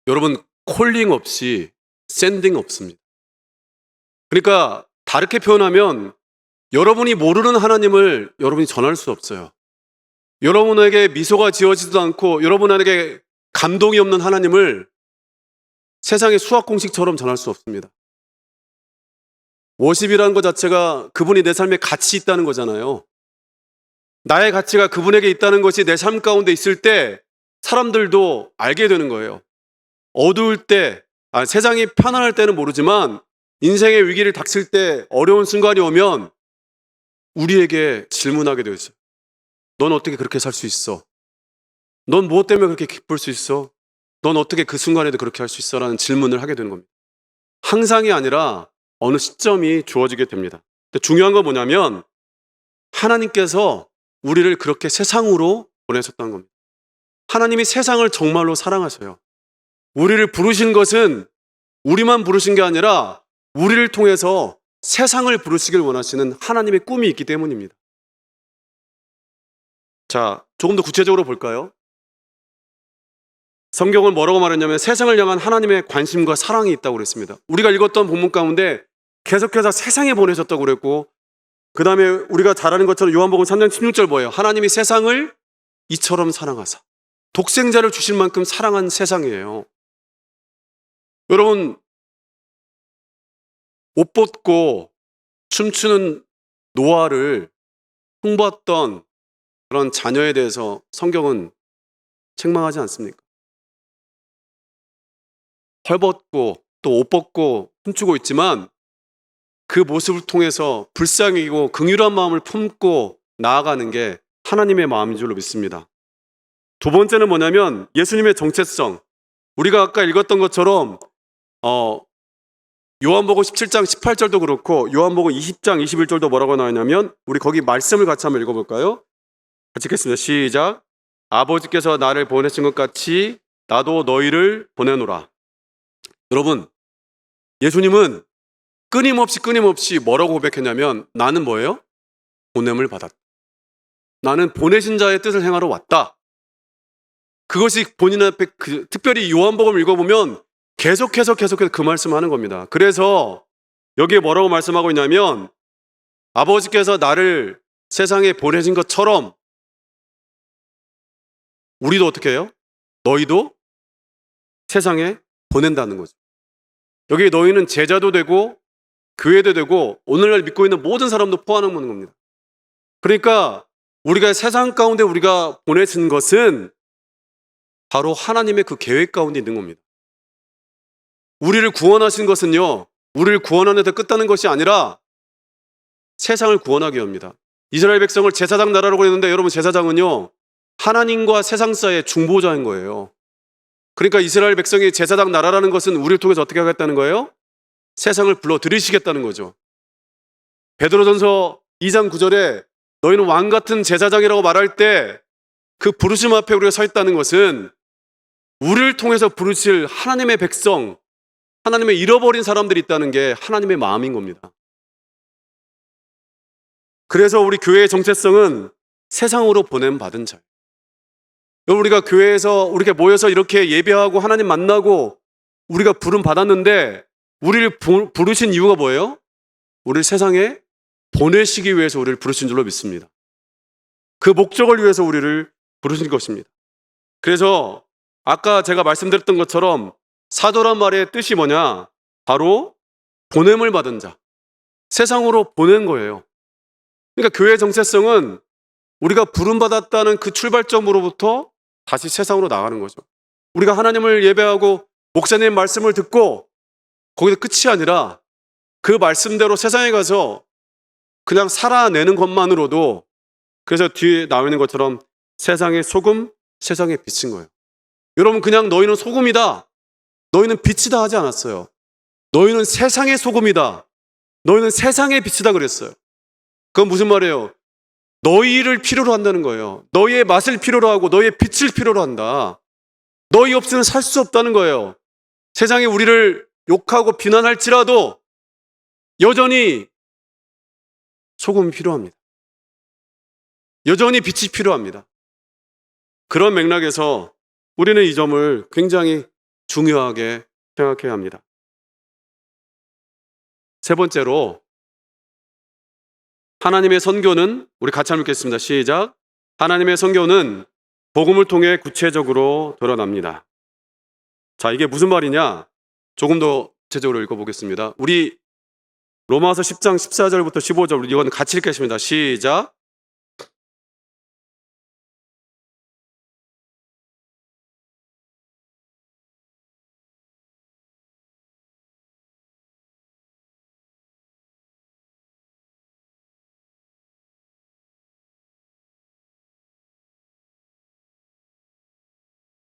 여러분 콜링 없이 샌딩 없습니다. 그러니까 다르게 표현하면 여러분이 모르는 하나님을 여러분이 전할 수 없어요. 여러분에게 미소가 지어지지도 않고 여러분에게 감동이 없는 하나님을 세상의 수학 공식처럼 전할 수 없습니다. 워십이라는 것 자체가 그분이 내 삶에 가치 있다는 거잖아요. 나의 가치가 그분에게 있다는 것이 내 삶 가운데 있을 때 사람들도 알게 되는 거예요. 어두울 때, 세상이 편안할 때는 모르지만 인생의 위기를 닥칠 때 어려운 순간이 오면 우리에게 질문하게 되어 있어요. 넌 어떻게 그렇게 살 수 있어? 넌 무엇 때문에 그렇게 기쁠 수 있어? 넌 어떻게 그 순간에도 그렇게 할 수 있어? 라는 질문을 하게 되는 겁니다. 항상이 아니라 어느 시점이 주어지게 됩니다. 근데 중요한 건 뭐냐면 하나님께서 우리를 그렇게 세상으로 보내셨다는 겁니다. 하나님이 세상을 정말로 사랑하셔요. 우리를 부르신 것은 우리만 부르신 게 아니라 우리를 통해서 세상을 부르시길 원하시는 하나님의 꿈이 있기 때문입니다. 자, 조금 더 구체적으로 볼까요? 성경은 뭐라고 말했냐면 세상을 향한 하나님의 관심과 사랑이 있다고 그랬습니다. 우리가 읽었던 본문 가운데 계속해서 세상에 보내셨다고 그랬고 그 다음에 우리가 잘 아는 것처럼 요한복음 3장 16절 뭐예요? 하나님이 세상을 이처럼 사랑하사 독생자를 주실 만큼 사랑한 세상이에요. 여러분 옷 벗고 춤추는 노아를 흉봤던 그런 자녀에 대해서 성경은 책망하지 않습니까? 헐벗고 또 옷 벗고 춤추고 있지만 그 모습을 통해서 불쌍히고 긍휼한 마음을 품고 나아가는 게 하나님의 마음인 줄로 믿습니다. 두 번째는 뭐냐면 예수님의 정체성. 우리가 아까 읽었던 것처럼 요한복음 17장 18절도 그렇고 요한복음 20장 21절도 뭐라고 나오냐면 우리 거기 말씀을 같이 한번 읽어볼까요? 같이 읽겠습니다. 시작. 아버지께서 나를 보내신 것 같이 나도 너희를 보내노라. 여러분 예수님은 끊임없이 뭐라고 고백했냐면 나는 뭐예요? 보냄을 받았다. 나는 보내신 자의 뜻을 행하러 왔다. 그것이 본인 앞에 특별히 요한복음 읽어보면 계속해서 그 말씀을 하는 겁니다. 그래서 여기에 뭐라고 말씀하고 있냐면 아버지께서 나를 세상에 보내신 것처럼 우리도 어떻게 해요? 너희도 세상에 보낸다는 거죠. 여기 너희는 제자도 되고 교회도 되고 오늘날 믿고 있는 모든 사람도 포함하는 겁니다. 그러니까 우리가 세상 가운데 우리가 보내진 것은 바로 하나님의 그 계획 가운데 있는 겁니다. 우리를 구원하신 것은요, 우리를 구원하는 데 끝나는 것이 아니라 세상을 구원하기 위함입니다. 이스라엘 백성을 제사장 나라라고 했는데 여러분 제사장은요, 하나님과 세상 사이의 중보자인 거예요. 그러니까 이스라엘 백성이 제사장 나라라는 것은 우리를 통해서 어떻게 하겠다는 거예요? 세상을 불러 들이시겠다는 거죠. 베드로전서 2장 9절에 너희는 왕 같은 제사장이라고 말할 때 그 부르심 앞에 우리가 서 있다는 것은 우리를 통해서 부르실 하나님의 백성, 하나님의 잃어버린 사람들이 있다는 게 하나님의 마음인 겁니다. 그래서 우리 교회의 정체성은 세상으로 보냄받은 자예요. 우리가 교회에서 우리가 모여서 이렇게 예배하고 하나님 만나고 우리가 부름 받았는데 우리를 부르신 이유가 뭐예요? 우리를 세상에 보내시기 위해서 우리를 부르신 줄로 믿습니다. 그 목적을 위해서 우리를 부르신 것입니다. 그래서 아까 제가 말씀드렸던 것처럼 사도란 말의 뜻이 뭐냐? 바로 보냄을 받은 자, 세상으로 보낸 거예요. 그러니까 교회의 정체성은 우리가 부름받았다는 그 출발점으로부터 다시 세상으로 나가는 거죠. 우리가 하나님을 예배하고 목사님 말씀을 듣고 거기서 끝이 아니라 그 말씀대로 세상에 가서 그냥 살아내는 것만으로도, 그래서 뒤에 나와 있는 것처럼 세상의 소금, 세상의 빛인 거예요. 여러분, 그냥 너희는 소금이다, 너희는 빛이다 하지 않았어요. 너희는 세상의 소금이다, 너희는 세상의 빛이다 그랬어요. 그건 무슨 말이에요? 너희를 필요로 한다는 거예요. 너희의 맛을 필요로 하고 너희의 빛을 필요로 한다. 너희 없이는 살 수 없다는 거예요. 세상이 우리를 욕하고 비난할지라도 여전히 소금이 필요합니다. 여전히 빛이 필요합니다. 그런 맥락에서 우리는 이 점을 굉장히 중요하게 생각해야 합니다. 세 번째로, 하나님의 선교는, 우리 같이 한번 읽겠습니다. 시작. 하나님의 선교는 복음을 통해 구체적으로 드러납니다. 자, 이게 무슨 말이냐? 조금 더 구체적으로 읽어보겠습니다. 우리 로마서 10장 14절부터 15절, 우리 이건 같이 읽겠습니다. 시작.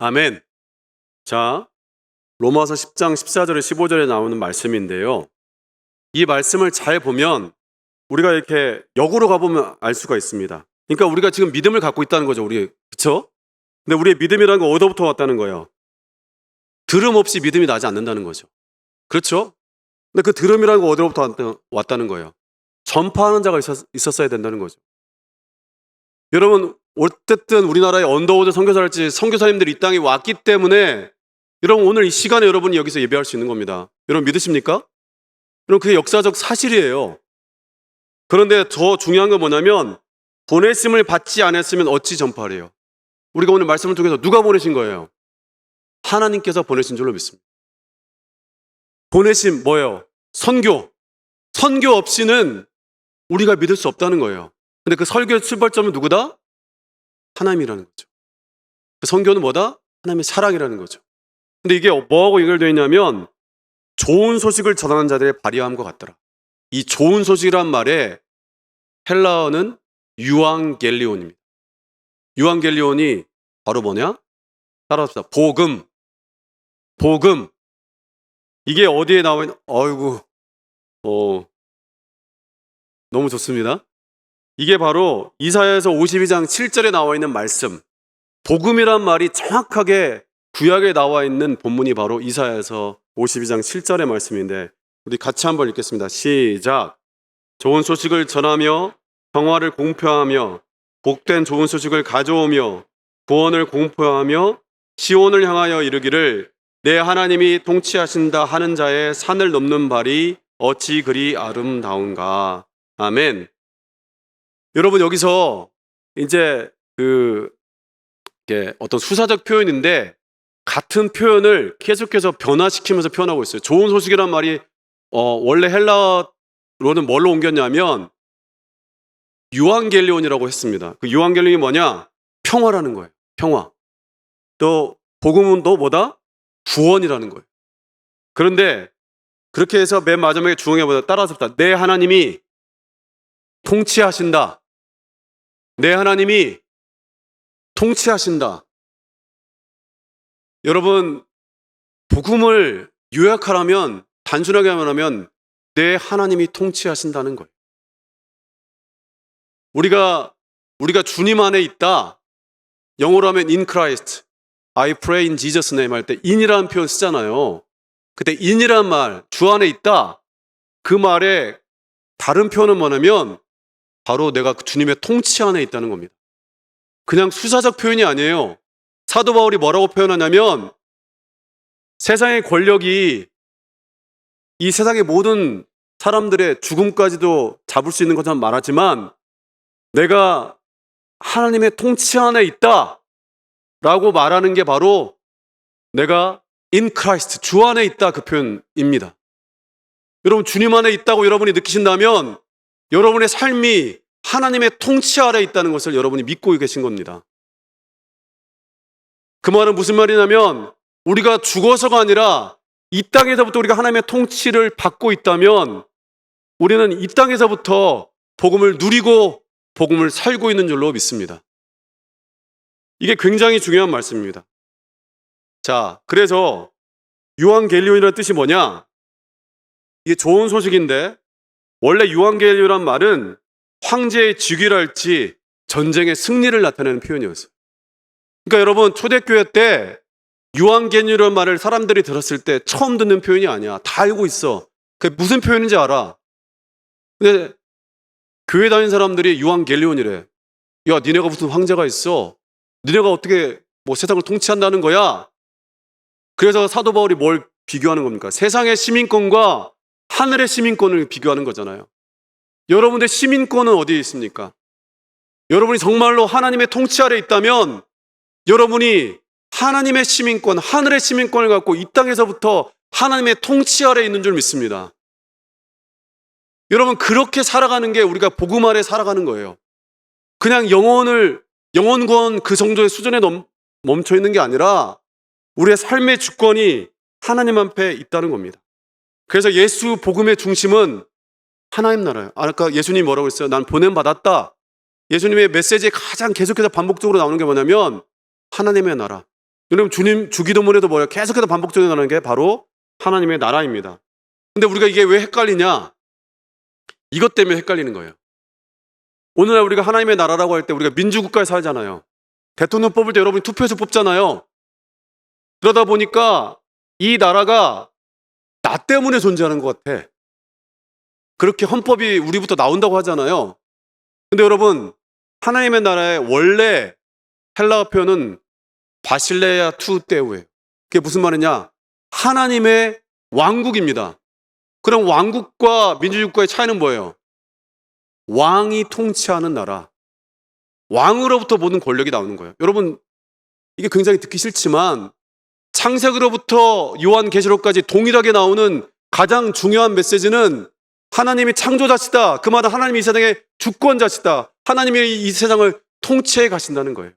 아멘. 자, 로마서 10장 14절에 15절에 나오는 말씀인데요. 이 말씀을 잘 보면 우리가 이렇게 역으로 가보면 알 수가 있습니다. 그러니까 우리가 지금 믿음을 갖고 있다는 거죠. 그렇죠? 근데 우리의 믿음이라는 건 어디서부터 왔다는 거예요? 들음 없이 믿음이 나지 않는다는 거죠. 그렇죠? 근데 그 들음이라는 건 어디로부터 왔다는 거예요? 전파하는 자가 있었어야 된다는 거죠. 여러분, 어쨌든 우리나라에 언더우드 선교사랄지 선교사님들이 이 땅에 왔기 때문에 여러분 오늘 이 시간에 여러분이 여기서 예배할 수 있는 겁니다. 여러분 믿으십니까? 여러분 그게 역사적 사실이에요. 그런데 더 중요한 건 뭐냐면 보내심을 받지 않았으면 어찌 전파를 해요? 우리가 오늘 말씀을 통해서 누가 보내신 거예요? 하나님께서 보내신 줄로 믿습니다. 보내심 뭐예요? 선교. 선교 없이는 우리가 믿을 수 없다는 거예요. 근데 그 설교의 출발점은 누구다? 하나님이라는 거죠. 그 선교는 뭐다? 하나님의 사랑이라는 거죠. 근데 이게 뭐하고 연결되어 있냐면 좋은 소식을 전하는 자들의 발휘함과 같더라. 이 좋은 소식이란 말에 헬라어는 유앙겔리온입니다. 유앙겔리온이 바로 뭐냐? 따라합시다. 복음. 복음. 이게 어디에 나와 있는, 너무 좋습니다. 이게 바로 이사야서 52장 7절에 나와 있는 말씀. 복음이란 말이 정확하게 구약에 나와 있는 본문이 바로 이사야서 52장 7절의 말씀인데 우리 같이 한번 읽겠습니다. 시작. 좋은 소식을 전하며 평화를 공표하며 복된 좋은 소식을 가져오며 구원을 공포하며 시온을 향하여 이르기를 내 하나님이 통치하신다 하는 자의 산을 넘는 발이 어찌 그리 아름다운가. 아멘. 여러분, 여기서 이제 이게 어떤 수사적 표현인데 같은 표현을 계속해서 변화시키면서 표현하고 있어요. 좋은 소식이란 말이 원래 헬라어로는 뭘로 옮겼냐면 유앙겔리온이라고 했습니다. 그 유앙겔리온이 뭐냐? 평화라는 거예요. 평화. 또 복음은 또 뭐다? 구원이라는 거예요. 그런데 그렇게 해서 맨 마지막에 중앙에 보다 따라서 내 하나님이 통치하신다. 내 하나님이 통치하신다. 여러분, 복음을 요약하라면, 단순하게 말하면 내 하나님이 통치하신다는 거예요. 우리가 주님 안에 있다. 영어로 하면 in Christ, I pray in Jesus name 할 때 in이라는 표현 쓰잖아요. 그때 in이란 말, 주 안에 있다. 그 말에 다른 표현은 뭐냐면 바로 내가 주님의 통치 안에 있다는 겁니다. 그냥 수사적 표현이 아니에요. 사도 바울이 뭐라고 표현하냐면 세상의 권력이 이 세상의 모든 사람들의 죽음까지도 잡을 수 있는 것처럼 말하지만 내가 하나님의 통치 안에 있다 라고 말하는 게 바로 내가 in Christ, 주 안에 있다 그 표현입니다. 여러분, 주님 안에 있다고 여러분이 느끼신다면 여러분의 삶이 하나님의 통치 아래 있다는 것을 여러분이 믿고 계신 겁니다. 그 말은 무슨 말이냐면 우리가 죽어서가 아니라 이 땅에서부터 우리가 하나님의 통치를 받고 있다면 우리는 이 땅에서부터 복음을 누리고 복음을 살고 있는 줄로 믿습니다. 이게 굉장히 중요한 말씀입니다. 자, 그래서 유앙겔리온이라는 뜻이 뭐냐? 이게 좋은 소식인데 원래 유앙겔리온이라는 말은 황제의 즉위랄지 전쟁의 승리를 나타내는 표현이었어요. 그러니까 여러분, 초대교회 때 유앙겔리온이라는 말을 사람들이 들었을 때 처음 듣는 표현이 아니야. 다 알고 있어. 그게 무슨 표현인지 알아. 근데 교회 다니는 사람들이 유앙겔리온이래. 야, 니네가 무슨 황제가 있어? 니네가 어떻게 세상을 통치한다는 거야? 그래서 사도 바울이 뭘 비교하는 겁니까? 세상의 시민권과 하늘의 시민권을 비교하는 거잖아요. 여러분의 시민권은 어디에 있습니까? 여러분이 정말로 하나님의 통치 아래 있다면 여러분이 하나님의 시민권, 하늘의 시민권을 갖고 이 땅에서부터 하나님의 통치 아래 있는 줄 믿습니다. 여러분, 그렇게 살아가는 게 우리가 복음 아래 살아가는 거예요. 그냥 영원권 그 정도의 수준에 멈춰 있는 게 아니라 우리의 삶의 주권이 하나님 앞에 있다는 겁니다. 그래서 예수 복음의 중심은 하나님 나라예요. 아까 예수님이 뭐라고 했어요? 난 보냄받았다. 예수님의 메시지에 가장 계속해서 반복적으로 나오는 게 뭐냐면 하나님의 나라. 여러분, 주님 주기도문에도 뭐예요? 계속해서 반복적으로 나오는 게 바로 하나님의 나라입니다. 근데 우리가 이게 왜 헷갈리냐? 이것 때문에 헷갈리는 거예요. 오늘날 우리가 하나님의 나라라고 할 때 우리가 민주국가에 살잖아요. 대통령 뽑을 때 여러분이 투표해서 뽑잖아요. 그러다 보니까 이 나라가 나 때문에 존재하는 것 같아. 그렇게 헌법이 우리부터 나온다고 하잖아요. 근데 여러분, 하나님의 나라의 원래 헬라어 표현은 바실레아 투 테우예요. 그게 무슨 말이냐? 하나님의 왕국입니다. 그럼 왕국과 민주주의국가의 차이는 뭐예요? 왕이 통치하는 나라. 왕으로부터 모든 권력이 나오는 거예요. 여러분, 이게 굉장히 듣기 싫지만 창세기로부터 요한계시록까지 동일하게 나오는 가장 중요한 메시지는 하나님이 창조자시다. 그 말은 하나님이 이 세상의 주권자시다. 하나님이 이 세상을 통치해 가신다는 거예요.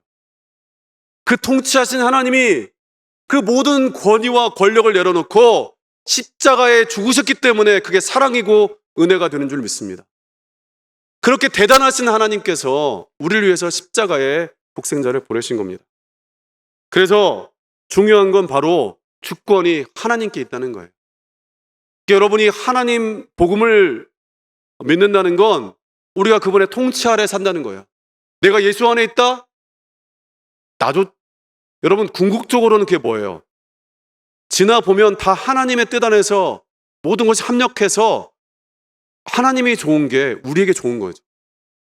그 통치하신 하나님이 그 모든 권위와 권력을 내려놓고 십자가에 죽으셨기 때문에 그게 사랑이고 은혜가 되는 줄 믿습니다. 그렇게 대단하신 하나님께서 우리를 위해서 십자가에 독생자를 보내신 겁니다. 그래서 중요한 건 바로 주권이 하나님께 있다는 거예요. 여러분이 하나님 복음을 믿는다는 건 우리가 그분의 통치 아래 산다는 거예요. 내가 예수 안에 있다? 여러분, 궁극적으로는 그게 뭐예요? 지나 보면 다 하나님의 뜻 안에서 모든 것이 합력해서 하나님이 좋은 게 우리에게 좋은 거죠.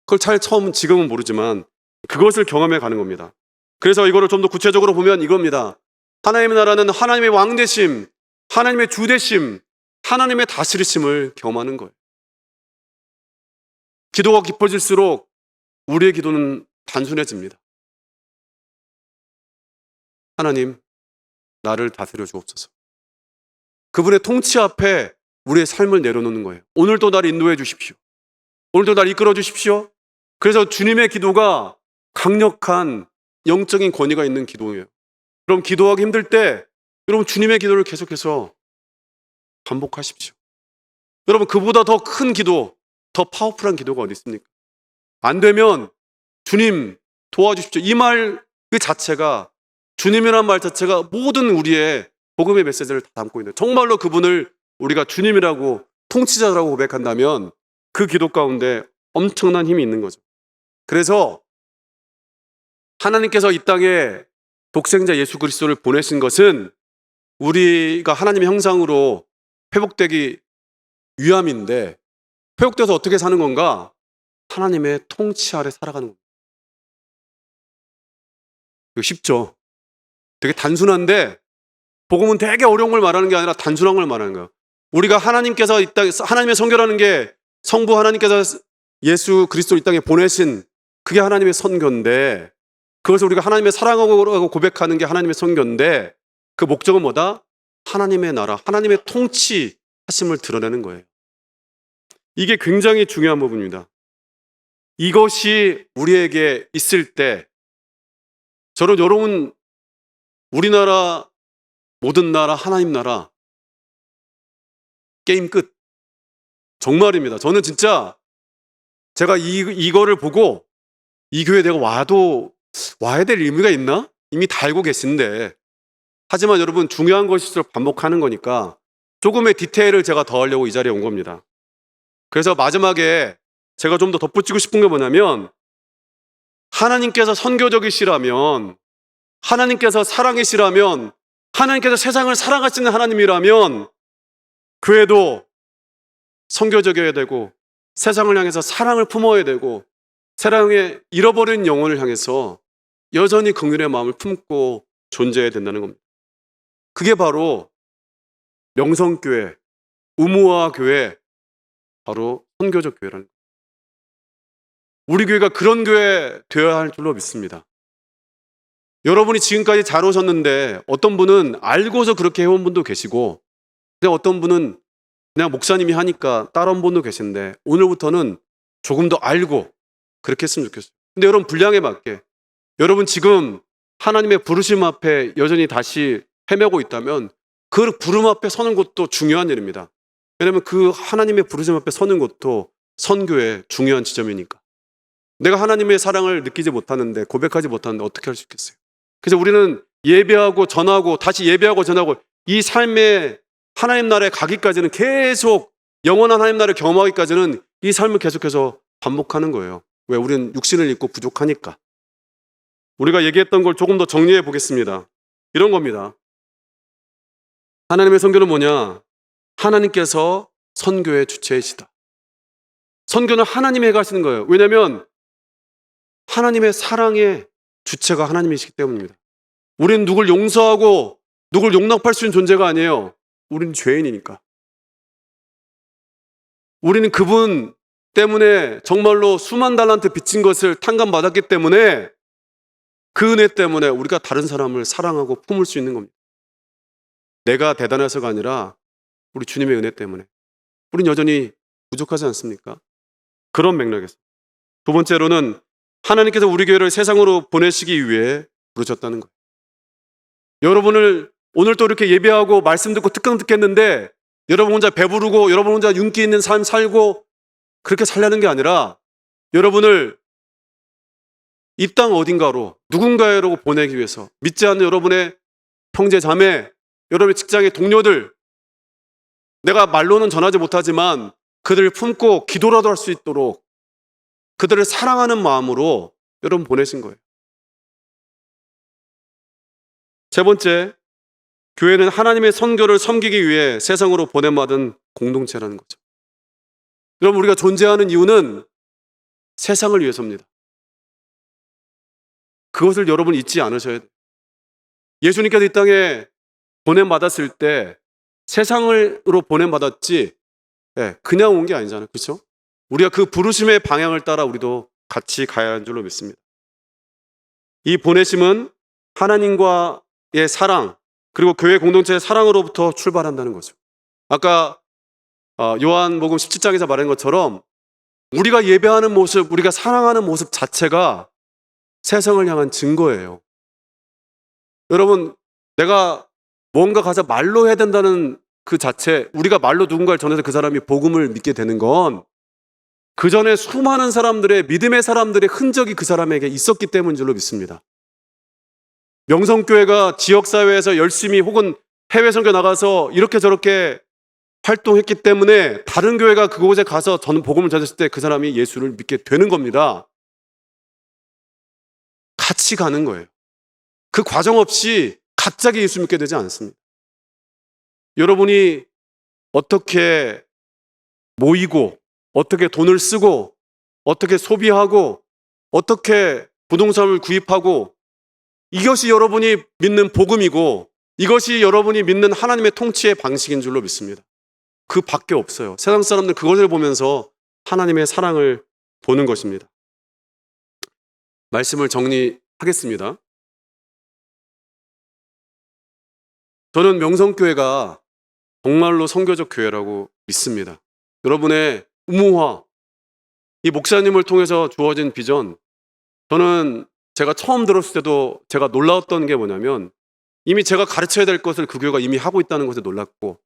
그걸 지금은 모르지만 그것을 경험해 가는 겁니다. 그래서 이거를 좀 더 구체적으로 보면 이겁니다. 하나님의 나라는 하나님의 왕되심, 하나님의 주되심, 하나님의 다스리심을 경험하는 거예요. 기도가 깊어질수록 우리의 기도는 단순해집니다. 하나님, 나를 다스려 주옵소서. 그분의 통치 앞에 우리의 삶을 내려놓는 거예요. 오늘도 나를 인도해 주십시오. 오늘도 나를 이끌어 주십시오. 그래서 주님의 기도가 강력한 영적인 권위가 있는 기도예요. 그럼 기도하기 힘들 때 여러분 주님의 기도를 계속해서 반복하십시오. 여러분 그보다 더 큰 기도, 더 파워풀한 기도가 어디 있습니까? 안 되면 주님 도와주십시오. 이 말 그 자체가, 주님이라는 말 자체가 모든 우리의 복음의 메시지를 다 담고 있는, 정말로 그분을 우리가 주님이라고 통치자라고 고백한다면 그 기도 가운데 엄청난 힘이 있는 거죠. 그래서 하나님께서 이 땅에 독생자 예수 그리스도를 보내신 것은 우리가 하나님의 형상으로 회복되기 위함인데, 회복돼서 어떻게 사는 건가? 하나님의 통치 아래 살아가는 겁니다. 이거 쉽죠? 되게 단순한데 복음은 되게 어려운 걸 말하는 게 아니라 단순한 걸 말하는 거예요. 우리가 하나님께서 이 땅에, 하나님의 선교라는 게 성부 하나님께서 예수 그리스도를 이 땅에 보내신 그게 하나님의 선교인데, 그것을 우리가 하나님의 사랑하고 고백하는 게 하나님의 선교인데, 그 목적은 뭐다? 하나님의 나라, 하나님의 통치하심을 드러내는 거예요. 이게 굉장히 중요한 부분입니다. 이것이 우리에게 있을 때, 여러분 우리나라, 모든 나라, 하나님 나라 게임 끝. 정말입니다. 저는 진짜 제가 이거를 보고 이 교회 내가 와야 될 의미가 있나? 이미 다 알고 계신데, 하지만 여러분 중요한 것일수록 반복하는 거니까 조금의 디테일을 제가 더 하려고 이 자리에 온 겁니다. 그래서 마지막에 제가 좀 더 덧붙이고 싶은 게 뭐냐면, 하나님께서 선교적이시라면, 하나님께서 사랑이시라면, 하나님께서 세상을 사랑하시는 하나님이라면 교회도 선교적이어야 되고, 세상을 향해서 사랑을 품어야 되고, 세상에 잃어버린 영혼을 향해서 여전히 긍휼의 마음을 품고 존재해야 된다는 겁니다. 그게 바로 명성교회, 우무화 교회, 바로 선교적 교회라는 거예요. 우리 교회가 그런 교회 되어야 할 줄로 믿습니다. 여러분이 지금까지 잘 오셨는데 어떤 분은 알고서 그렇게 해온 분도 계시고, 근데 어떤 분은 그냥 목사님이 하니까 따라온 분도 계신데, 오늘부터는 조금 더 알고 그렇게 했으면 좋겠어요. 근데 여러분 분량에 맞게, 여러분 지금 하나님의 부르심 앞에 여전히 다시 헤매고 있다면 그 부름 앞에 서는 것도 중요한 일입니다. 왜냐하면 그 하나님의 부르심 앞에 서는 것도 선교의 중요한 지점이니까. 내가 하나님의 사랑을 느끼지 못하는데, 고백하지 못하는데 어떻게 할 수 있겠어요? 그래서 우리는 예배하고 전하고 다시 예배하고 전하고, 이 삶의 하나님 나라에 가기까지는, 계속 영원한 하나님 나라를 경험하기까지는 이 삶을 계속해서 반복하는 거예요. 왜? 우리는 육신을 입고 부족하니까. 우리가 얘기했던 걸 조금 더 정리해 보겠습니다. 이런 겁니다. 하나님의 선교는 뭐냐? 하나님께서 선교의 주체이시다. 선교는 하나님이 해가시는 거예요. 왜냐하면 하나님의 사랑의 주체가 하나님이시기 때문입니다. 우리는 누굴 용서하고 누굴 용납할 수 있는 존재가 아니에요. 우리는 죄인이니까. 우리는 그분 때문에 정말로 수만 달란트 빚진 것을 탕감받았기 때문에, 그 은혜 때문에 우리가 다른 사람을 사랑하고 품을 수 있는 겁니다. 내가 대단해서가 아니라 우리 주님의 은혜 때문에. 우린 여전히 부족하지 않습니까? 그런 맥락에서. 두 번째로는 하나님께서 우리 교회를 세상으로 보내시기 위해 부르셨다는 거예요. 여러분을 오늘 또 이렇게 예배하고 말씀 듣고 특강 듣겠는데, 여러분 혼자 배부르고 여러분 혼자 윤기 있는 삶 살고 그렇게 살려는 게 아니라, 여러분을 이 땅 어딘가로 누군가로 보내기 위해서, 믿지 않는 여러분의 형제 자매, 여러분의 직장의 동료들, 내가 말로는 전하지 못하지만 그들을 품고 기도라도 할 수 있도록 그들을 사랑하는 마음으로 여러분 보내신 거예요. 세 번째, 교회는 하나님의 선교를 섬기기 위해 세상으로 보냄받은 공동체라는 거죠. 여러분, 우리가 존재하는 이유는 세상을 위해서입니다. 그것을 여러분 잊지 않으셔야 돼요. 예수님께서 이 땅에 보냄받았을 때 세상으로 보냄받았지 그냥 온 게 아니잖아요. 그렇죠? 우리가 그 부르심의 방향을 따라 우리도 같이 가야 하는 줄로 믿습니다. 이 보내심은 하나님과의 사랑 그리고 교회 공동체의 사랑으로부터 출발한다는 거죠. 아까 요한복음 17장에서 말한 것처럼 우리가 예배하는 모습, 우리가 사랑하는 모습 자체가 세상을 향한 증거예요. 여러분, 내가 뭔가 가서 말로 해야 된다는 그 자체, 우리가 말로 누군가를 전해서 그 사람이 복음을 믿게 되는 건 그 전에 수많은 사람들의 믿음의 사람들의 흔적이 그 사람에게 있었기 때문인 줄로 믿습니다. 명성교회가 지역사회에서 열심히 혹은 해외 선교 나가서 이렇게 저렇게 활동했기 때문에 다른 교회가 그곳에 가서 저는 복음을 전했을 때 그 사람이 예수를 믿게 되는 겁니다. 같이 가는 거예요. 그 과정 없이 갑자기 예수 믿게 되지 않습니다. 여러분이 어떻게 모이고 어떻게 돈을 쓰고 어떻게 소비하고 어떻게 부동산을 구입하고 이것이 여러분이 믿는 복음이고 이것이 여러분이 믿는 하나님의 통치의 방식인 줄로 믿습니다. 그 밖에 없어요. 세상 사람들 그것을 보면서 하나님의 사랑을 보는 것입니다. 말씀을 정리하겠습니다. 저는 명성교회가 정말로 선교적 교회라고 믿습니다. 여러분의 우무화, 이 목사님을 통해서 주어진 비전, 저는 제가 처음 들었을 때도 제가 놀라웠던 게 뭐냐면 이미 제가 가르쳐야 될 것을 그 교회가 이미 하고 있다는 것에 놀랐고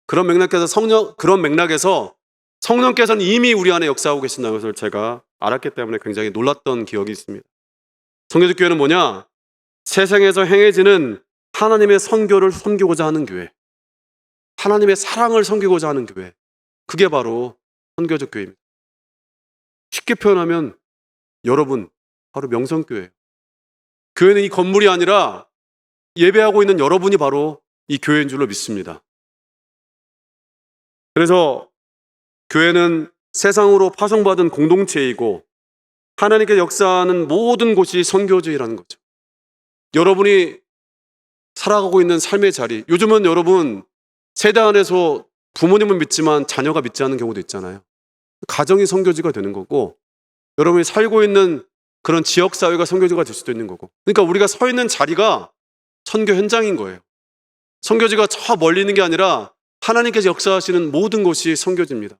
그런 맥락에서 성령께서는 이미 우리 안에 역사하고 계신다는 것을 제가 알았기 때문에 굉장히 놀랐던 기억이 있습니다. 선교적 교회는 뭐냐? 세상에서 행해지는 하나님의 선교를 섬기고자 하는 교회, 하나님의 사랑을 섬기고자 하는 교회, 그게 바로 선교적 교회입니다. 쉽게 표현하면 여러분, 바로 명성교회예요. 교회는 이 건물이 아니라 예배하고 있는 여러분이 바로 이 교회인 줄로 믿습니다. 그래서 교회는 세상으로 파송받은 공동체이고 하나님께 역사하는 모든 곳이 선교지라는 거죠. 여러분이 살아가고 있는 삶의 자리, 요즘은 여러분 세대 안에서 부모님은 믿지만 자녀가 믿지 않는 경우도 있잖아요. 가정이 선교지가 되는 거고 여러분이 살고 있는 그런 지역사회가 선교지가 될 수도 있는 거고 그러니까 우리가 서 있는 자리가 선교 현장인 거예요. 선교지가 저 멀리 있는 게 아니라 하나님께서 역사하시는 모든 곳이 선교지입니다.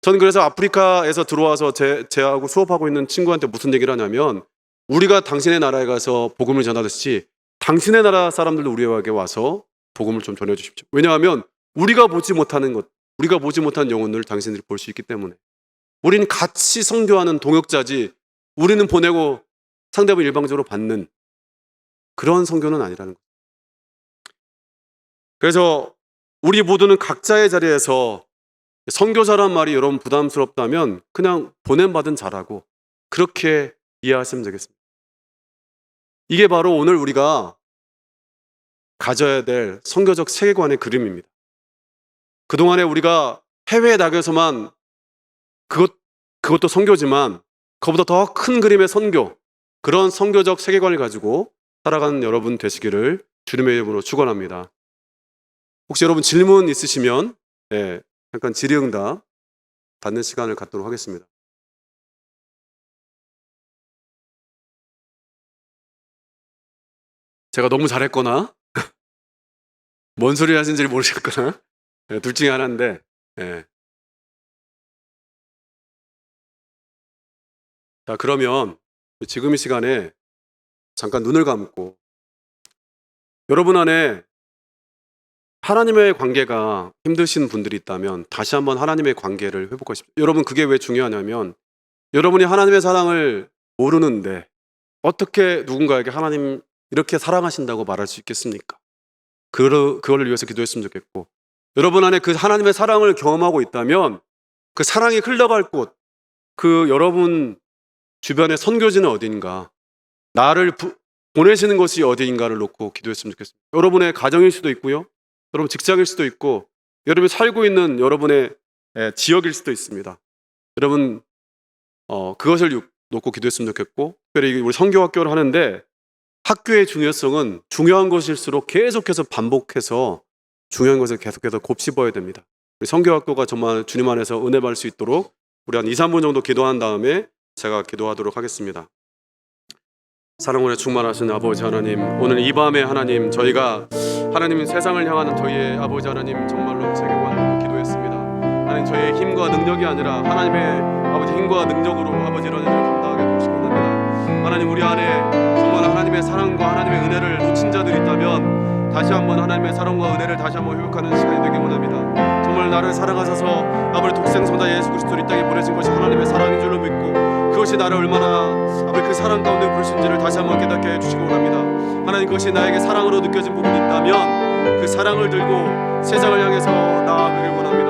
저는 그래서 아프리카에서 들어와서 제하고 수업하고 있는 친구한테 무슨 얘기를 하냐면 우리가 당신의 나라에 가서 복음을 전하듯이 당신의 나라 사람들도 우리에게 와서 복음을 좀 전해주십시오. 왜냐하면 우리가 보지 못하는 것, 우리가 보지 못한 영혼들을 당신들이 볼 수 있기 때문에 우리는 같이 선교하는 동역자지 우리는 보내고 상대방 일방적으로 받는 그런 선교는 아니라는 거죠. 그래서 우리 모두는 각자의 자리에서 선교사란 말이 여러분 부담스럽다면 그냥 보냄받은 자라고 그렇게 이해하시면 되겠습니다. 이게 바로 오늘 우리가 가져야 될 선교적 세계관의 그림입니다. 그동안에 우리가 해외에 나가서만 그것도 선교지만 그보다 더 큰 그림의 선교, 그런 선교적 세계관을 가지고 살아가는 여러분 되시기를 주님의 이름으로 축원합니다. 혹시 여러분 질문 있으시면 잠깐 질의응답 받는 시간을 갖도록 하겠습니다. 제가 너무 잘했거나 뭔 소리 하신지 모르셨거나 둘 중에 하나인데 자, 그러면 지금 이 시간에 잠깐 눈을 감고 여러분 안에 하나님의 관계가 힘드신 분들이 있다면 다시 한번 하나님의 관계를 회복하고 싶어요. 여러분 그게 왜 중요하냐면 여러분이 하나님의 사랑을 모르는데 어떻게 누군가에게 하나님 이렇게 사랑하신다고 말할 수 있겠습니까? 그걸 위해서 기도했으면 좋겠고 여러분 안에 그 하나님의 사랑을 경험하고 있다면 그 사랑이 흘러갈 곳, 그 여러분 주변의 선교지는 어디인가, 나를 보내시는 것이 어디인가를 놓고 기도했으면 좋겠습니다. 여러분의 가정일 수도 있고요, 여러분 직장일 수도 있고, 여러분이 살고 있는 여러분의 지역일 수도 있습니다. 여러분 그것을 놓고 기도했으면 좋겠고, 특별히 우리 선교학교를 하는데 학교의 중요성은 중요한 것일수록 계속해서 반복해서 중요한 것을 계속해서 곱씹어야 됩니다. 우리 성교학교가 정말 주님 안에서 은혜 받을 수 있도록 우리 한 2, 3분 정도 기도한 다음에 제가 기도하도록 하겠습니다. 사랑으로 충만하신 아버지 하나님, 오늘 이 밤에 하나님, 저희가 하나님 세상을 향하는 저희의 아버지 하나님 정말로 세계관 기도했습니다. 하나님, 저희의 힘과 능력이 아니라 하나님의 아버지 힘과 능력으로 아버지 이런 일을 감당하게 도우시기 원합니다. 하나님, 우리 안에 정말 하나님의 사랑과 하나님의 은혜를 놓친 자들이 있다면 다시 한번 하나님의 사랑과 은혜를 다시 한번 회복하는 시간이 되길 원합니다. 정말 나를 사랑하셔서 아버지 독생성자 예수 그리스도를 이 땅에 보내신 것이 하나님의 사랑인 줄로 믿고 그것이 나를 얼마나 아버지 그 사랑 가운데 부르신지를 다시 한번 깨닫게 해주시기 원합니다. 하나님, 그것이 나에게 사랑으로 느껴진 부분이 있다면 그 사랑을 들고 세상을 향해서 나아가길 원합니다.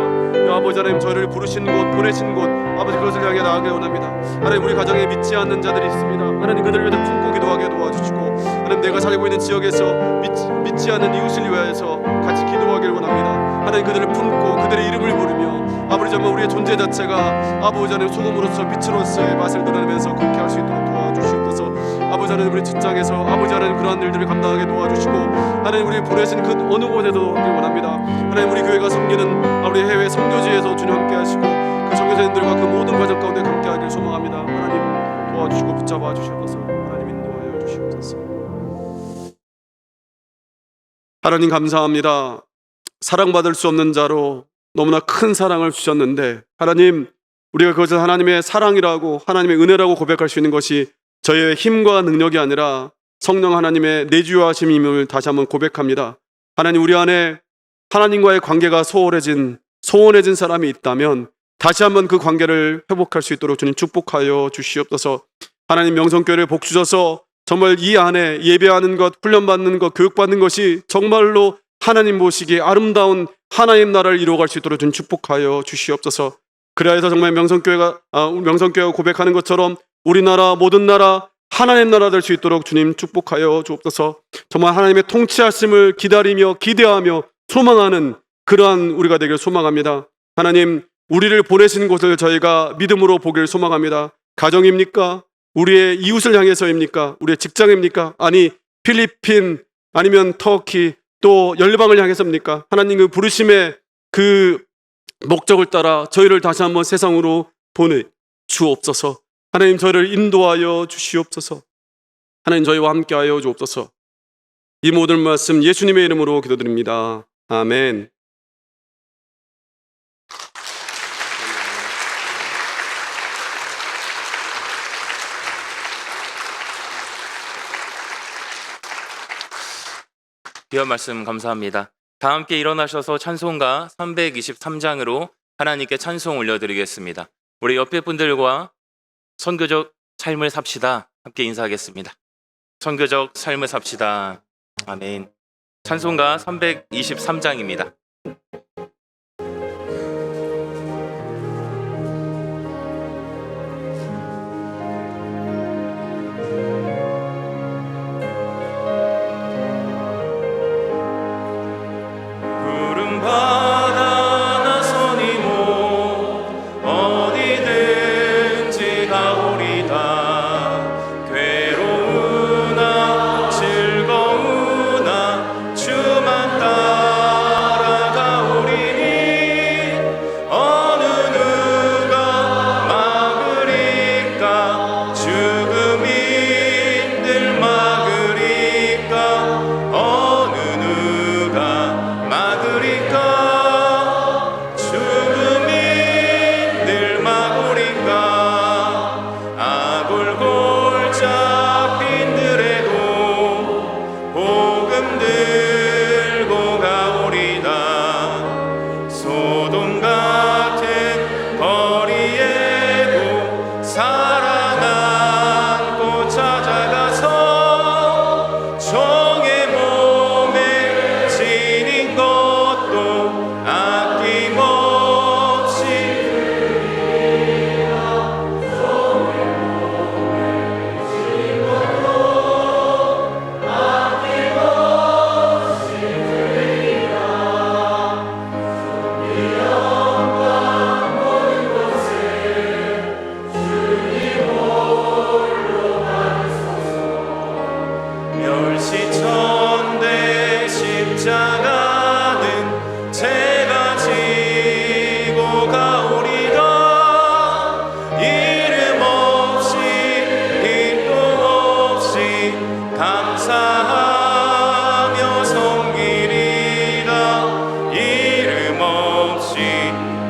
아버지 하나님, 저희를 부르신 곳, 보내신 곳 아버지 그것을 향해 나아가길 원합니다. 하나님, 우리 가정에 믿지 않는 자들이 있습니다. 하나님, 그들을 위해 품고 기도하게 도와주시고 하나님, 내가 살고 있는 지역에서 믿지 않는 이웃을 위하여서 같이 기도하길 원합니다. 하나님, 그들을 품고 그들의 이름을 부르며 아버지 정말 우리의 존재 자체가 아버지 하나님 소금으로서 빛으로서의 맛을 드러내면서 그렇게 할 수 있도록 도와주시옵소서. 아버지 하나님, 우리 직장에서 아버지 하나님 그러한 일들을 감당하게 도와주시고 하나님, 우리 보내신 그 어느 곳에도 하길 원합니다. 하나님, 우리 교회가 섬기는 우리 해외 선교지에서 주님 함께 하시고 그 선교사님들과 그 모든 과정 가운데 함께 하길 소망합니다. 하나님 도와주시고 붙잡아 주시옵소서. 하나님 인도하여 주시옵소서. 하나님 감사합니다. 사랑받을 수 없는 자로 너무나 큰 사랑을 주셨는데 하나님, 우리가 그것을 하나님의 사랑이라고 하나님의 은혜라고 고백할 수 있는 것이 저희의 힘과 능력이 아니라 성령 하나님의 내주하심임을 다시 한번 고백합니다. 하나님, 우리 안에 하나님과의 관계가 소원해진 사람이 있다면 다시 한번 그 관계를 회복할 수 있도록 주님 축복하여 주시옵소서. 하나님, 명성교회를 복 주셔서 정말 이 안에 예배하는 것, 훈련받는 것, 교육받는 것이 정말로 하나님 보시기에 아름다운 하나님 나라를 이루어갈 수 있도록 주님 축복하여 주시옵소서. 그래야 해서 정말 명성교회가 고백하는 것처럼 우리나라 모든 나라 하나님 나라 될 수 있도록 주님 축복하여 주옵소서. 정말 하나님의 통치하심을 기다리며 기대하며 소망하는 그러한 우리가 되길 소망합니다. 하나님, 우리를 보내신 곳을 저희가 믿음으로 보길 소망합니다. 가정입니까? 우리의 이웃을 향해서입니까? 우리의 직장입니까? 아니, 필리핀 아니면 터키 또 열방을 향해서입니까? 하나님, 그 부르심의 그 목적을 따라 저희를 다시 한번 세상으로 보내 주옵소서. 하나님, 저희를 인도하여 주시옵소서. 하나님, 저희와 함께하여 주옵소서. 이 모든 말씀 예수님의 이름으로 기도드립니다. 아멘. 귀한 말씀 감사합니다. 다 함께 일어나셔서 찬송가 323장으로 하나님께 찬송 올려드리겠습니다. 우리 옆에 분들과 선교적 삶을 삽시다 함께 인사하겠습니다. 선교적 삶을 삽시다. 아멘. 찬송가 323장입니다. 주만 따라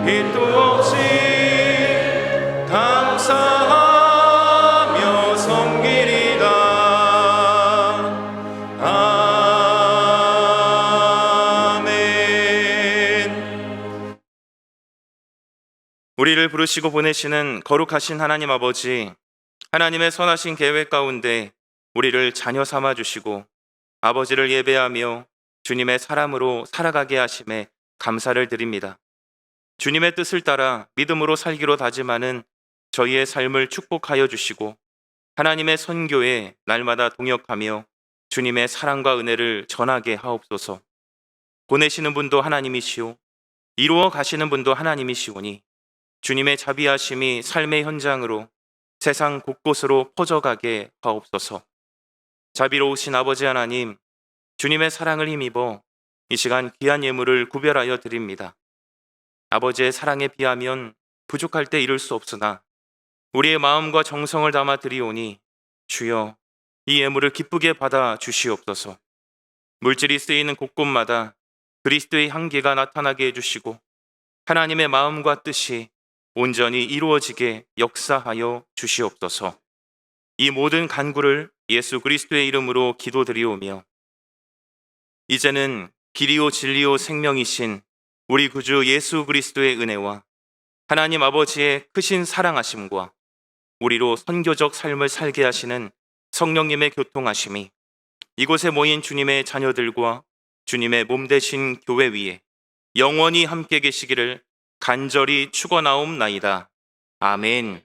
빛도 없이 감사하며 섬기리다. 아멘. 우리를 부르시고 보내시는 거룩하신 하나님 아버지, 하나님의 선하신 계획 가운데 우리를 자녀 삼아 주시고 아버지를 예배하며 주님의 사람으로 살아가게 하심에 감사를 드립니다. 주님의 뜻을 따라 믿음으로 살기로 다짐하는 저희의 삶을 축복하여 주시고 하나님의 선교에 날마다 동역하며 주님의 사랑과 은혜를 전하게 하옵소서. 보내시는 분도 하나님이시오 이루어 가시는 분도 하나님이시오니 주님의 자비하심이 삶의 현장으로 세상 곳곳으로 퍼져가게 하옵소서. 자비로우신 아버지 하나님, 주님의 사랑을 힘입어 이 시간 귀한 예물을 구별하여 드립니다. 아버지의 사랑에 비하면 부족할 때 이룰 수 없으나 우리의 마음과 정성을 담아 드리오니 주여 이 예물을 기쁘게 받아 주시옵소서. 물질이 쓰이는 곳곳마다 그리스도의 향기가 나타나게 해주시고 하나님의 마음과 뜻이 온전히 이루어지게 역사하여 주시옵소서. 이 모든 간구를 예수 그리스도의 이름으로 기도드리오며 이제는 길이요 진리요 생명이신 우리 구주 예수 그리스도의 은혜와 하나님 아버지의 크신 사랑하심과 우리로 선교적 삶을 살게 하시는 성령님의 교통하심이 이곳에 모인 주님의 자녀들과 주님의 몸 되신 교회 위에 영원히 함께 계시기를 간절히 축원하옵나이다. 아멘.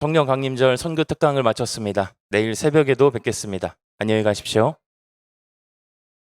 성령 강림절 선교 특강을 마쳤습니다. 내일 새벽에도 뵙겠습니다. 안녕히 가십시오.